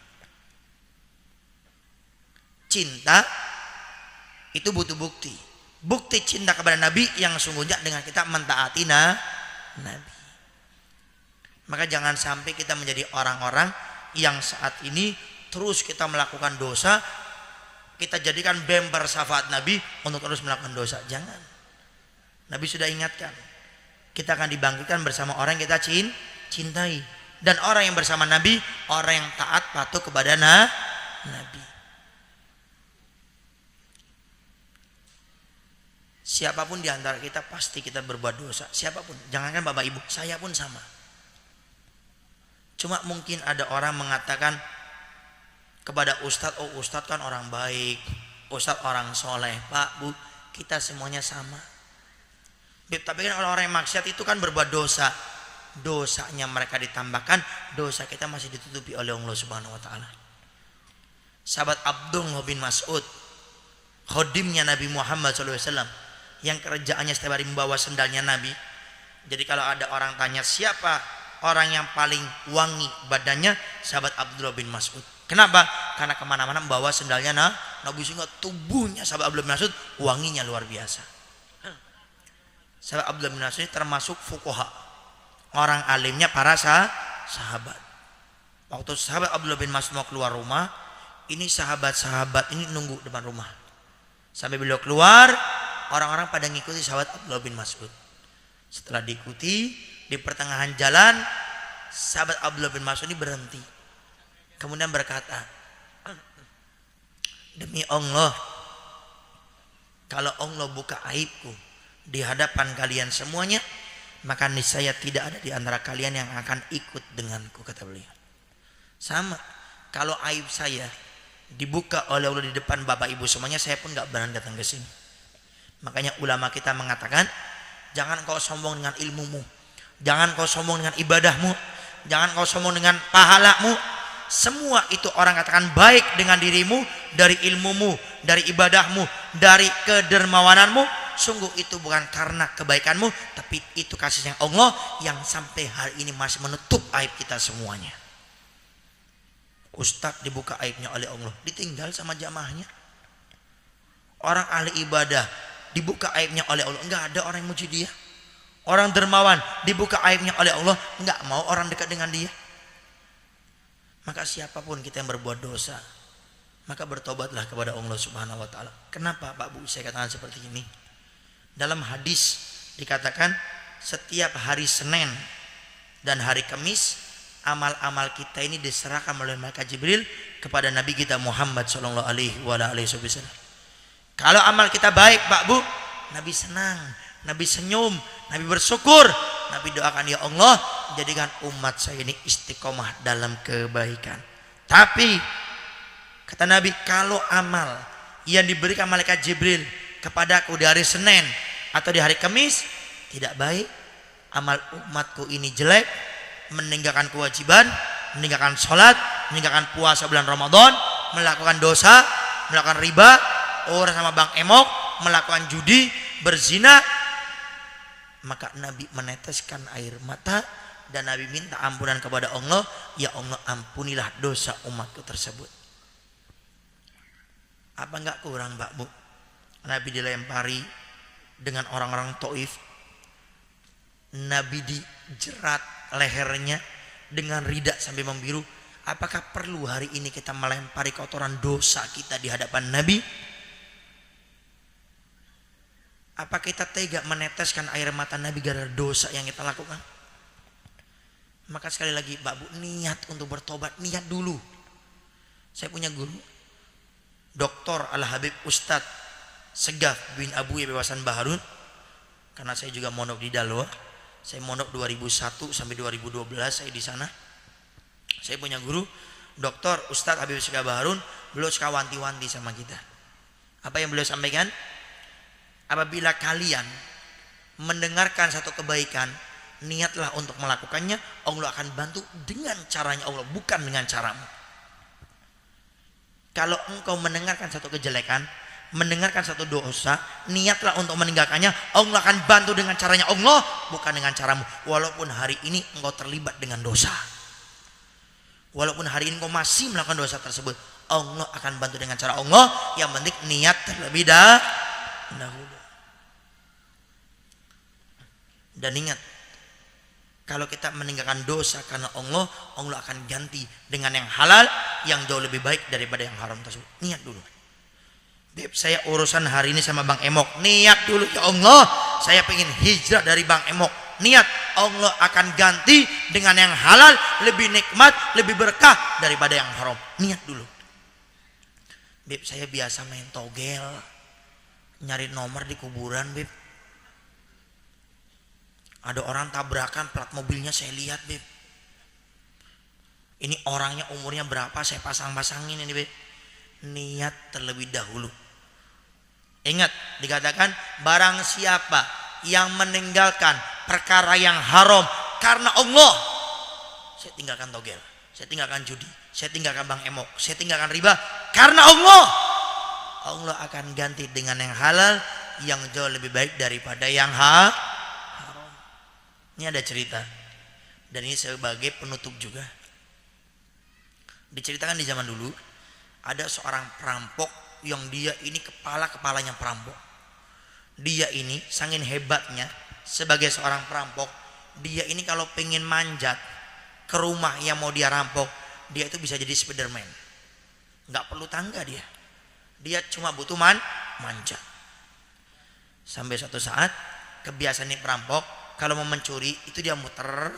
Cinta itu butuh bukti. Bukti cinta kepada Nabi yang sungguhnya dengan kita mentaati Nabi. Maka jangan sampai kita menjadi orang-orang yang saat ini terus kita melakukan dosa, kita jadikan bemper syafaat Nabi untuk terus melakukan dosa. Jangan. Nabi sudah ingatkan, kita akan dibangkitkan bersama orang yang kita cintai. Dan orang yang bersama Nabi, orang yang taat patuh kepada Nabi. Siapapun di antara kita pasti kita berbuat dosa. Siapapun, jangankan bapak ibu, saya pun sama. Cuma mungkin ada orang mengatakan kepada ustadz, oh ustadz kan orang baik, ustadz orang soleh. Pak, bu, kita semuanya sama. Tapi kan orang-orang yang maksiat itu kan berbuat dosa. Dosanya mereka ditambahkan, dosa kita masih ditutupi oleh Allah Subhanahu wa taala. Sahabat Abdullah bin Mas'ud, khodimnya Nabi Muhammad SAW, yang kerjaannya setiap hari membawa sendalnya Nabi. Jadi kalau ada orang tanya siapa orang yang paling wangi badannya, sahabat Abdullah bin Mas'ud. Kenapa? Karena kemana-mana membawa sendalnya Nabi, sehingga tubuhnya sahabat Abdullah bin Mas'ud wanginya luar biasa. Sahabat Abdullah bin Mas'ud termasuk fuqaha, orang alimnya para sahabat. Waktu sahabat Abdullah bin Mas'ud mau keluar rumah, ini sahabat-sahabat ini nunggu depan rumah. Sampai beliau keluar, orang-orang pada ngikuti sahabat Abdullah bin Mas'ud. Setelah diikuti, di pertengahan jalan, sahabat Abdullah bin Mas'ud ini berhenti. Kemudian berkata, demi Allah, kalau Allah buka aibku di hadapan kalian semuanya, maka niscaya tidak ada di antara kalian yang akan ikut denganku, kata beliau. Sama, kalau aib saya dibuka oleh Allah di depan bapak ibu semuanya, saya pun gak berani datang ke sini. Makanya ulama kita mengatakan, jangan kau sombong dengan ilmumu, jangan kau sombong dengan ibadahmu, jangan kau sombong dengan pahalamu. Semua itu orang katakan baik dengan dirimu, dari ilmumu, dari ibadahmu, dari kedermawananmu. Sungguh itu bukan karena kebaikanmu, tapi itu kasihnya Allah yang sampai hari ini masih menutup aib kita semuanya. Ustadz dibuka aibnya oleh Allah, ditinggal sama jamaahnya. Orang ahli ibadah dibuka aibnya oleh Allah, enggak ada orang yang muji dia. Orang dermawan dibuka aibnya oleh Allah, enggak mau orang dekat dengan dia. Maka siapapun kita yang berbuat dosa, maka bertobatlah kepada Allah Subhanahu wa taala. Kenapa Pak Bu saya katakan seperti ini? Dalam hadis dikatakan setiap hari Senin dan hari Kamis amal-amal kita ini diserahkan oleh malaikat Jibril kepada Nabi kita Muhammad sallallahu alaihi wasallam. Kalau amal kita baik Pak Bu, Nabi senang, Nabi senyum, Nabi bersyukur, Nabi doakan, ya Allah jadikan umat saya ini istiqomah dalam kebaikan. Tapi kata Nabi, kalau amal yang diberikan malaikat Jibril kepadaku di hari Senin atau di hari Kamis tidak baik, amal umatku ini jelek, meninggalkan kewajiban, meninggalkan sholat, meninggalkan puasa bulan Ramadan, melakukan dosa, melakukan riba, orang sama bang emok, melakukan judi, berzina, maka Nabi meneteskan air mata dan Nabi minta ampunan kepada Allah, ya Allah ampunilah dosa umatku tersebut. Apa enggak kurang Mbak Bu? Nabi dilempari dengan orang-orang Taif, Nabi dijerat lehernya dengan ridak sampai membiru. Apakah perlu hari ini kita melempari kotoran dosa kita di hadapan Nabi? Apa kita tega meneteskan air mata Nabi gara-gara dosa yang kita lakukan? Maka sekali lagi Mbak Bu, niat untuk bertobat, niat dulu. Saya punya guru Dr. Al-Habib Ustadz Segaf bin Abu Yabewasan Baharun, karena saya juga mondok di Dalwa. Saya mondok 2001 sampai 2012 saya di sana. Saya punya guru Dr. Ustadz Habib Segaf Baharun, beliau suka wanti-wanti sama kita. Apa yang beliau sampaikan? Apabila kalian mendengarkan satu kebaikan, niatlah untuk melakukannya, Allah akan bantu dengan caranya Allah, bukan dengan caramu. Kalau engkau mendengarkan satu kejelekan, mendengarkan satu dosa, niatlah untuk meninggalkannya, Allah akan bantu dengan caranya Allah, bukan dengan caramu. Walaupun hari ini engkau terlibat dengan dosa, walaupun hari ini engkau masih melakukan dosa tersebut, Allah akan bantu dengan cara Allah. Yang penting niat terlebih dahulu. Dan ingat, kalau kita meninggalkan dosa karena Allah, Allah akan ganti dengan yang halal yang jauh lebih baik daripada yang haram tersebut. Niat dulu. Beb, saya urusan hari ini sama Bang Emok. Niat dulu, ya Allah, saya pengen hijrah dari Bang Emok. niat, Allah akan ganti dengan yang halal, lebih nikmat, lebih berkah daripada yang haram. Niat dulu. Beb, saya biasa main togel, nyari nomor di kuburan, Beb. Ada orang tabrakan, plat mobilnya saya lihat, Beb. Ini orangnya umurnya berapa, saya pasang-pasangin ini, Beb. Niat terlebih dahulu. Ingat, dikatakan barang siapa yang meninggalkan perkara yang haram karena Allah, saya tinggalkan togel, saya tinggalkan judi, saya tinggalkan bang emok, saya tinggalkan riba karena Allah, Allah akan ganti dengan yang halal yang jauh lebih baik daripada yang haram. Ini ada cerita, dan ini sebagai penutup juga. Diceritakan di zaman dulu ada seorang perampok yang dia ini kepalanya perampok. Dia ini saking hebatnya sebagai seorang perampok, dia ini kalau pengen manjat ke rumah yang mau dia rampok, dia itu bisa jadi Spiderman. Nggak perlu tangga dia cuma butuh manjat. Sampai suatu saat kebiasaan nih perampok kalau mau mencuri itu dia muter,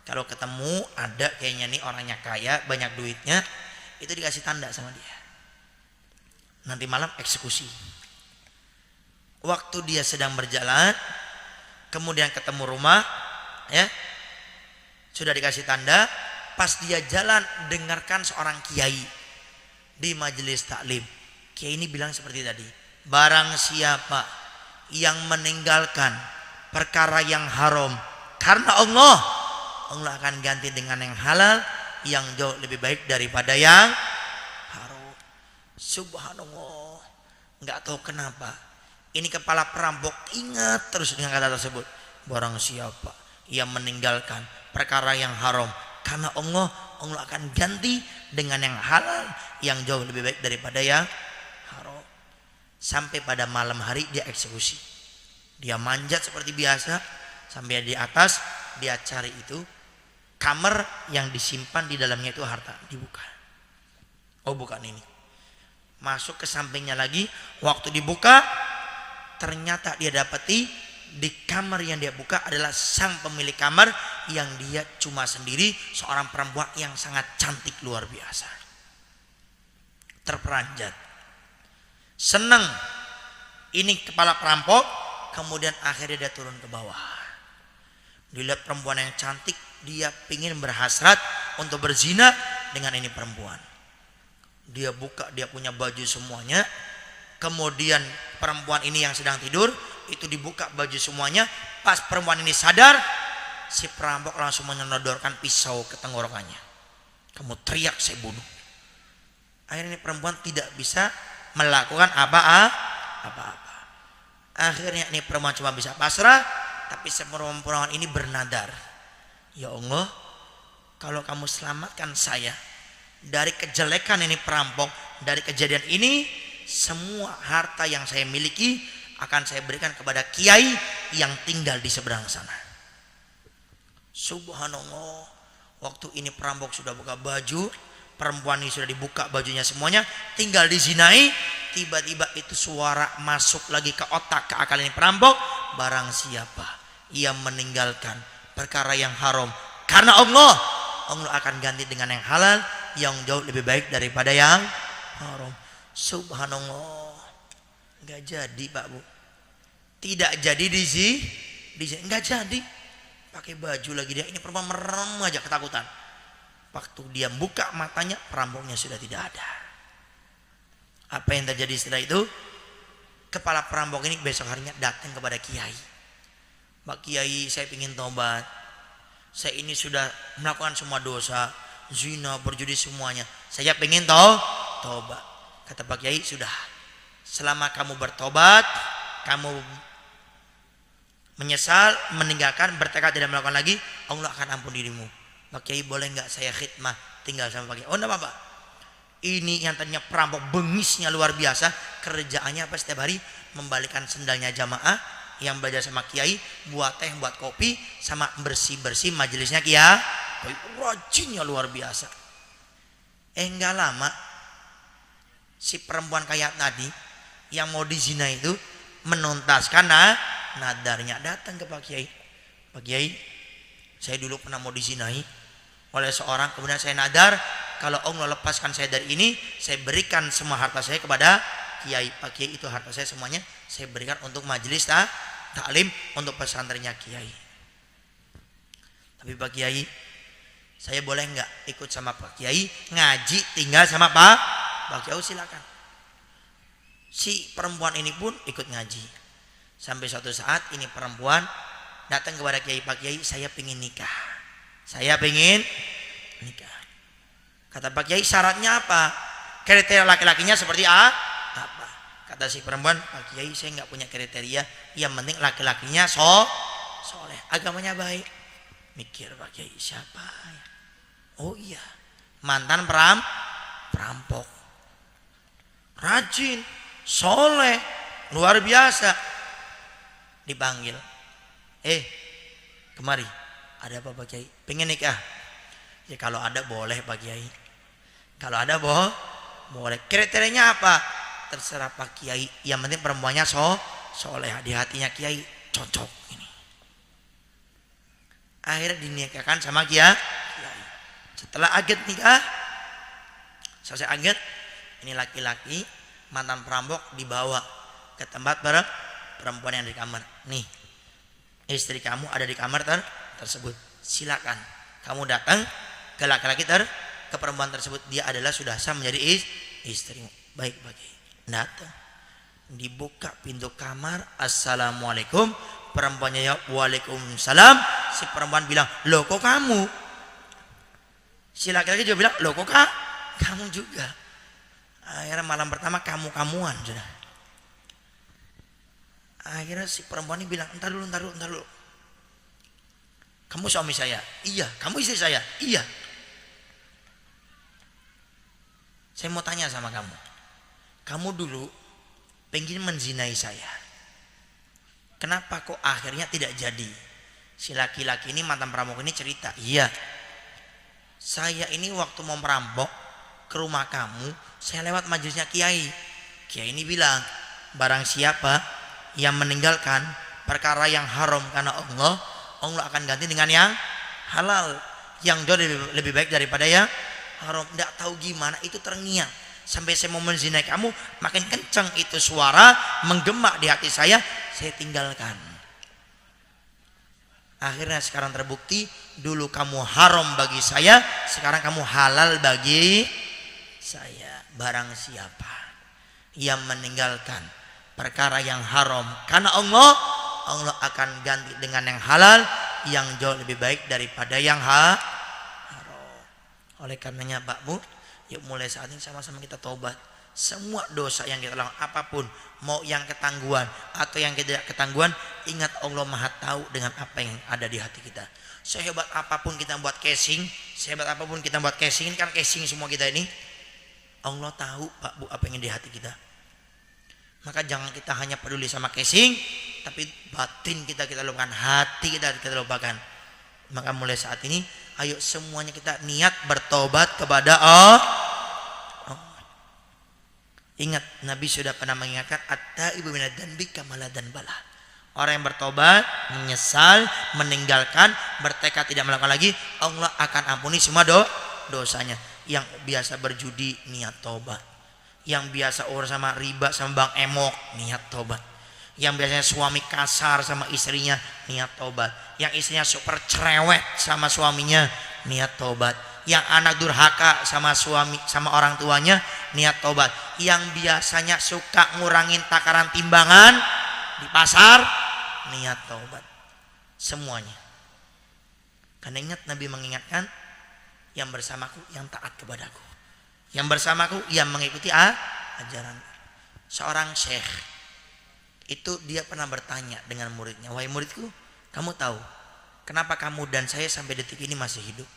kalau ketemu ada kayaknya nih orangnya kaya, banyak duitnya, itu dikasih tanda sama dia, nanti malam eksekusi. Waktu dia sedang berjalan, kemudian ketemu rumah, ya, sudah dikasih tanda. Pas dia jalan, dengarkan seorang kiai di majelis taklim. Kiai ini bilang seperti tadi, barang siapa yang meninggalkan perkara yang haram karena Allah, Allah akan ganti dengan yang halal yang jauh lebih baik daripada yang haram. Subhanallah. Nggak tahu kenapa ini kepala perampok ingat terus dengan kata tersebut, barang siapa yang meninggalkan perkara yang haram karena Allah, Allah akan ganti dengan yang halal yang jauh lebih baik daripada yang haram. Sampai pada malam hari dia eksekusi. Dia manjat seperti biasa sampai di atas, dia cari itu kamar yang disimpan di dalamnya itu harta, dibuka. Oh, bukan ini. Masuk ke sampingnya lagi, waktu dibuka ternyata dia dapati di kamar yang dia buka adalah sang pemilik kamar yang dia cuma sendiri, seorang perempuan yang sangat cantik luar biasa. Terperanjat, senang ini kepala perampok, kemudian akhirnya dia turun ke bawah. Dilihat perempuan yang cantik, dia pingin berhasrat untuk berzina dengan ini perempuan. Dia buka, dia punya baju semuanya. Kemudian perempuan ini yang sedang tidur itu dibuka baju semuanya. Pas perempuan ini sadar, si perampok langsung menyodorkan pisau ke tenggorokannya. Kamu teriak, saya bunuh. Akhirnya ini perempuan tidak bisa melakukan apa-apa. Akhirnya ini perempuan cuma bisa pasrah. Tapi perempuan ini bernadar, ya Allah, kalau kamu selamatkan saya dari kejelekan ini perampok, dari kejadian ini, semua harta yang saya miliki akan saya berikan kepada kiai yang tinggal di seberang sana. Subhanallah. Waktu ini perampok sudah buka baju, perempuan ini sudah dibuka bajunya semuanya, tinggal dizinai. Tiba-tiba itu suara masuk lagi ke otak, ke akal ini perampok, barang siapa yang meninggalkan perkara yang haram karena Allah, Allah akan ganti dengan yang halal yang jauh lebih baik daripada yang haram. Subhanallah. Nggak jadi Pak Bu, tidak jadi nggak jadi. Pakai baju lagi dia, ini perempuan merem aja ketakutan. Waktu dia buka matanya, perampoknya sudah tidak ada. Apa yang terjadi setelah itu? Kepala perampok ini besok harinya datang kepada kiai. Pak Kiai, saya ingin tobat. Saya ini sudah melakukan semua dosa, zina, berjudi semuanya. Saya ingin tobat. Kata Pak Kiai, sudah. Selama kamu bertobat, kamu menyesal, meninggalkan, bertekad tidak melakukan lagi, Allah akan ampun dirimu. Pak Kiai, boleh nggak saya khidmah tinggal sama Pak Kiai? Oh, enggak apa-apa. Ini yang tadinya perampok bengisnya luar biasa, kerjaannya apa setiap hari? Membalikan sendalnya jamaah yang belajar sama kiai, buat teh, buat kopi, sama bersih-bersih majelisnya kiai. Rajinnya luar biasa. Enggak lama si perempuan kaya tadi yang mau dizina itu menuntaskan nadarnya, datang ke Pak Kiai. Pak Kiai, saya dulu pernah mau dizinai oleh seorang, kemudian saya nadar kalau Allah lepaskan saya dari ini, saya berikan semua harta saya kepada Kiai. Pak Kiai, itu harta saya semuanya saya berikan untuk majelis taklim, untuk pesantrennya Kiai. Tapi Pak Kiai, saya boleh nggak ikut sama Pak Kiai ngaji, tinggal sama Pak Kiai? Silakan. Si perempuan ini pun ikut ngaji. Sampai suatu saat ini perempuan datang kepada Kiai, Pak Kiai, saya pengen nikah. Saya pengen nikah. Kata Pak Kiai, syaratnya apa? Kriteria laki-lakinya seperti apa? Kata si perempuan, Pak Kiai, saya nggak punya kriteria, yang penting laki-lakinya soleh, agamanya baik. Mikir Pak Kiai, siapa ya? Oh iya, mantan perampok, rajin, soleh, luar biasa. Dipanggil, kemari, ada apa Pak Kiai? Pengen nikah? Ya kalau ada boleh Pak Kiai, kalau ada boleh. Kriterianya apa? Terserah Pak Kiai, yang penting perempuannya soleh, di hatinya Kiai cocok ini. Akhirnya dinikahkan sama Kiai. Setelah akad nikah, selesai akad, ini laki-laki mantan perampok dibawa ke tempat perempuan yang di kamar. Nih, istri kamu ada di kamar tersebut. Silakan kamu datang ke laki-laki ke perempuan tersebut. Dia adalah sudah sah menjadi istrimu. Baik, bagi. Datang, dibuka pintu kamar. Assalamualaikum. Perempuannya ya, waalaikumsalam. Si perempuan bilang, loh kok kamu? Si laki-laki juga bilang, loh kok kamu juga? Akhirnya malam pertama kamu-kamuan sudah. Akhirnya si perempuan ini bilang, entar dulu. Kamu suami saya? Iya. Kamu istri saya? Iya. Saya mau tanya sama kamu. Kamu dulu pengen menzinai saya. Kenapa kok akhirnya tidak jadi? Si laki-laki ini, mantan perampok ini cerita, iya. Saya ini waktu mau merampok ke rumah kamu, saya lewat majelisnya Kiai. Kiai ini bilang, barang siapa yang meninggalkan perkara yang haram karena Allah akan ganti dengan yang halal, yang jauh lebih baik daripada yang haram. Tidak tahu gimana itu terngiang, sampai saya mau menzinai kamu, makin kencang itu suara menggema di hati saya tinggalkan. Akhirnya sekarang terbukti, dulu kamu haram bagi saya, sekarang kamu halal bagi saya. Barang siapa yang meninggalkan perkara yang haram karena Allah akan ganti dengan yang halal, yang jauh lebih baik daripada yang haram. Oleh karenanya Pak Bu, yuk mulai saat ini sama-sama kita taubat. Semua dosa yang kita lakukan apapun, mau yang ketangguhan atau yang tidak ketangguhan, ingat Allah Maha tahu dengan apa yang ada di hati kita. Sehebat apapun kita buat casing, ini kan casing semua kita ini, Allah tahu Pak Bu apa yang di hati kita. Maka jangan kita hanya peduli sama casing, tapi batin kita lupakan, hati kita lupakan. Maka mulai saat ini, ayo semuanya kita niat bertobat kepada Allah. Ingat, Nabi sudah pernah mengingatkan, at-taibu minadz dzanbi kama la dzanbalah. Orang yang bertobat, menyesal, meninggalkan, bertekad tidak melakukan lagi, Allah akan ampuni semua dosanya. Yang biasa berjudi, niat tobat. Yang biasa urus sama riba sama bang emok, niat tobat. Yang biasanya suami kasar sama istrinya, niat tobat. Yang istrinya super cerewet sama suaminya, niat tobat. Yang anak durhaka sama suami sama orang tuanya, niat tobat. Yang biasanya suka ngurangin takaran timbangan di pasar, niat tobat. Semuanya. Karena ingat, Nabi mengingatkan, yang bersamaku yang taat kepadaku, yang bersamaku yang mengikuti ajaran. Seorang syekh itu dia pernah bertanya dengan muridnya, wahai muridku, kamu tahu kenapa kamu dan saya sampai detik ini masih hidup?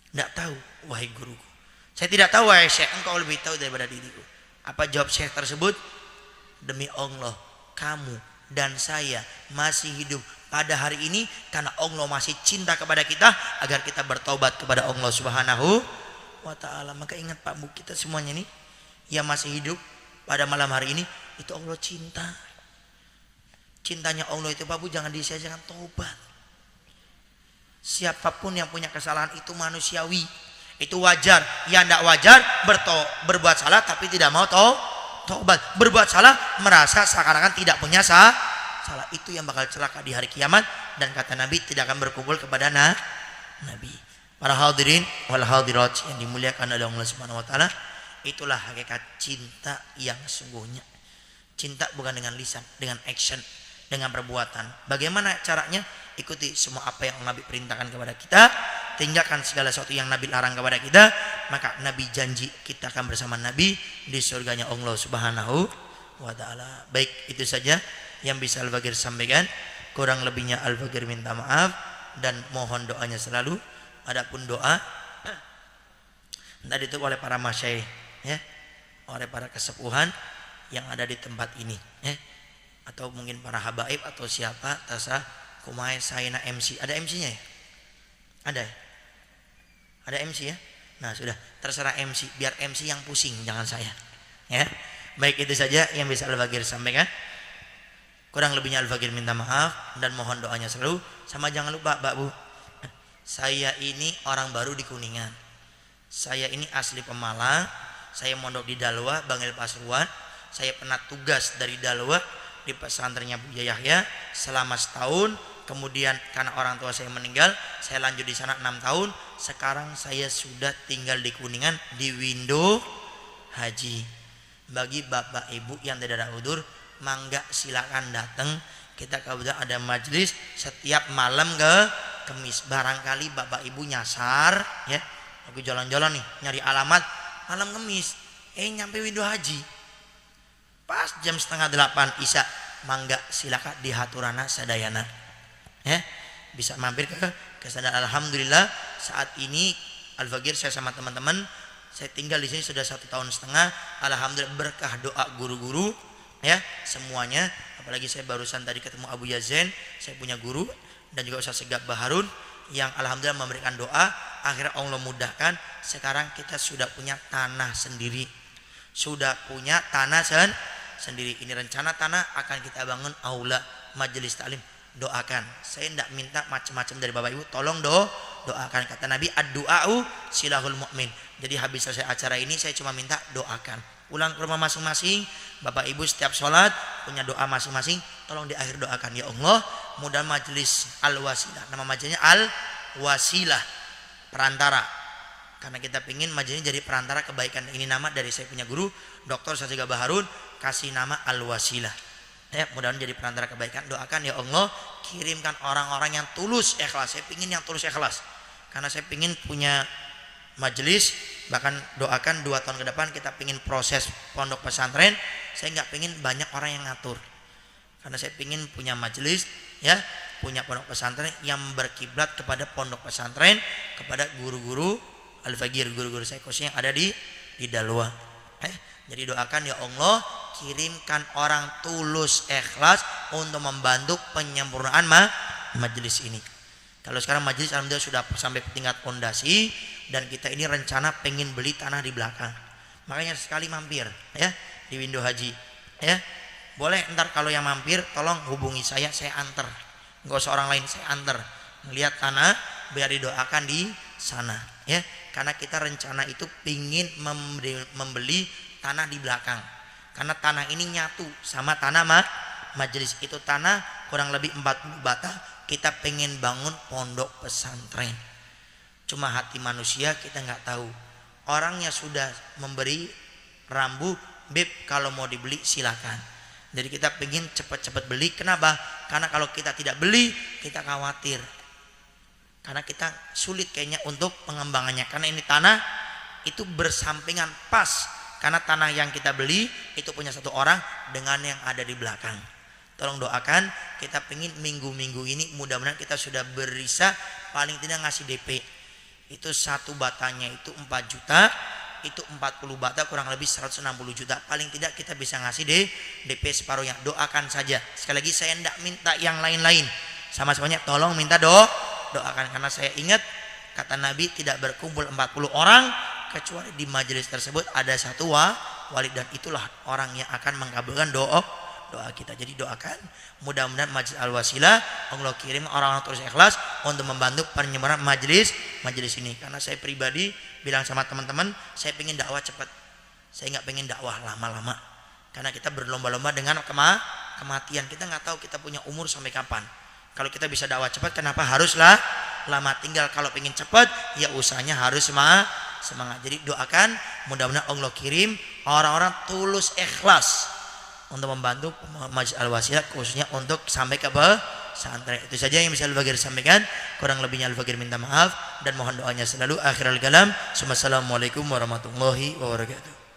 Tidak tahu, wahai guruku. Saya tidak tahu, wahai syekh, engkau lebih tahu daripada diriku. Apa jawab syekh tersebut? Demi Allah, kamu dan saya masih hidup pada hari ini karena Allah masih cinta kepada kita, agar kita bertobat kepada Allah Subhanahu wa ta'ala. Maka ingat Pak Bu, kita semuanya nih yang masih hidup pada malam hari ini, itu Allah cinta. Cintanya Allah itu Pak Bu jangan disia-siakan, tobat. Siapapun yang punya kesalahan itu manusiawi, itu wajar. Yang tidak wajar berbuat salah tapi tidak mau taubat, berbuat salah merasa seakan-akan tidak punya salah, itu yang bakal celaka di hari kiamat. Dan kata Nabi tidak akan berkumpul kepada Nabi. Para hadirin wal hadirat yang dimuliakan oleh Allah Subhanahu wa taala, itulah hakikat cinta yang sesungguhnya. Cinta bukan dengan lisan, dengan action, dengan perbuatan. Bagaimana caranya? Ikuti semua apa yang Nabi perintahkan kepada kita, tinggalkan segala sesuatu yang Nabi larang kepada kita, maka Nabi janji kita akan bersama Nabi di surganya Allah Subhanahu wa taala. Baik, itu saja yang bisa Al-Fakir sampaikan. Kurang lebihnya Al-Fakir minta maaf dan mohon doanya selalu. Adapun doa tadi itu oleh para masyayikh, ya, oleh para kesepuhan yang ada di tempat ini, ya, atau mungkin para habaib atau siapa tasah kumai saina MC. Ada MC-nya ya? Ada ya? Ada MC ya? Nah sudah, terserah MC, biar MC yang pusing, jangan saya, ya. Baik, itu saja yang bisa Al-Fakir sampaikan. Kurang lebihnya Al-Fakir minta maaf dan mohon doanya selalu. Sama jangan lupa Mbak Bu, saya ini orang baru di Kuningan. Saya ini asli Pemalang. Saya mondok di Dalwa, Bangil Pasuruan. Saya pernah tugas dari Dalwa di pesantrennya Buya Yahya selama setahun. Kemudian karena orang tua saya meninggal, saya lanjut di sana 6 tahun. Sekarang saya sudah tinggal di Kuningan di Windo Haji. Bagi bapak ibu yang tidak ada udzur, mangga silakan datang. Kita kebetulan ada majelis setiap malam ke Kemis. Barangkali bapak ibu nyasar, ya, aku jalan-jalan nih nyari alamat malam Kemis, nyampe Windo Haji pas jam 7:30 Isya. Mangga silakan di haturana sadayana, ya, bisa mampir ke sana. Alhamdulillah saat ini Al-Fakir saya sama teman-teman, saya tinggal di sini sudah 1,5 tahun. Alhamdulillah berkah doa guru-guru, ya, semuanya. Apalagi saya barusan tadi ketemu Abu Yazen, saya punya guru, dan juga Ustaz Segap Baharun yang alhamdulillah memberikan doa. Akhirnya Allah mudahkan, sekarang kita sudah punya tanah sendiri, sudah punya tanah sendiri. Ini rencana tanah akan kita bangun aula majelis taklim. Doakan, saya tidak minta macam-macam dari bapak ibu, tolong doakan. Kata Nabi, ad-du'a'u silahul mu'min. Jadi habis selesai acara ini saya cuma minta doakan. Pulang ke rumah masing-masing, bapak ibu setiap sholat punya doa masing-masing, tolong di akhir doakan, ya Allah, mudah majelis Al-Wasilah. Nama majelisnya Al-Wasilah, perantara. Karena kita ingin majelisnya jadi perantara kebaikan. Ini nama dari saya punya guru Dr. Saziga Baharun, kasih nama Al-Wasilah, ya, mudah-mudahan jadi perantara kebaikan. Doakan ya Allah, kirimkan orang-orang yang tulus ikhlas. Saya ingin yang tulus ikhlas, karena saya ingin punya majelis. Bahkan doakan 2 tahun ke depan kita ingin proses pondok pesantren. Saya nggak ingin banyak orang yang ngatur, karena saya ingin punya majelis, ya, punya pondok pesantren yang berkiblat kepada pondok pesantren, kepada guru-guru Al-Fakir, guru-guru saya khususnya yang ada di Dalwa. Jadi doakan ya Allah, kirimkan orang tulus ikhlas untuk membantu penyempurnaan majelis ini. Kalau sekarang majelis alhamdulillah sudah sampai tingkat fondasi, dan kita ini rencana pengen beli tanah di belakang. Makanya sekali mampir, ya, di Windo Haji, ya, boleh ntar kalau yang mampir tolong hubungi saya antar. Nggak usah orang lain, saya antar. Melihat tanah biar didoakan di sana, ya. Karena kita rencana itu pingin membeli tanah di belakang. Karena tanah ini nyatu sama tanah majelis. Itu tanah kurang lebih 40 bata. Kita pengen bangun pondok pesantren. Cuma hati manusia kita nggak tahu. Orangnya sudah memberi rambu, beb kalau mau dibeli silakan. Jadi kita pengen cepat-cepat beli. Kenapa? Karena kalau kita tidak beli, kita khawatir. Karena kita sulit kayaknya untuk pengembangannya. Karena ini tanah itu bersampingan pas. Karena tanah yang kita beli itu punya satu orang dengan yang ada di belakang. Tolong doakan, kita pengen minggu-minggu ini mudah-mudahan kita sudah berisa paling tidak ngasih DP. Itu satu batanya itu 4 juta, itu 40 bata kurang lebih 160 juta. Paling tidak kita bisa ngasih DP separuhnya. Doakan saja. Sekali lagi saya tidak minta yang lain-lain. Sama-samanya tolong minta doakan, karena saya ingat kata Nabi tidak berkumpul 40 orang kecuali di majelis tersebut ada satu wali, dan itulah orang yang akan mengabulkan doa kita. Jadi doakan mudah-mudahan Majelis Al-Wasilah Allah kirim orang-orang terus ikhlas untuk membantu penyebaran majelis ini. Karena saya pribadi bilang sama teman-teman, saya pengen dakwah cepat, saya nggak pengen dakwah lama-lama. Karena kita berlomba-lomba dengan kematian. Kita nggak tahu kita punya umur sampai kapan. Kalau kita bisa dakwah cepat, kenapa haruslah lama? Tinggal kalau pengen cepat, ya usahanya harus semangat. Jadi doakan mudah-mudahan Allah kirim orang-orang tulus ikhlas untuk membantu Majelis Al-Wasilah, khususnya untuk sampai ke pesantren. Itu saja yang bisa Al-Fakir sampaikan. Kurang lebihnya Al-Fakir minta maaf dan mohon doanya selalu. Akhirul kalam. Assalamualaikum warahmatullahi wabarakatuh.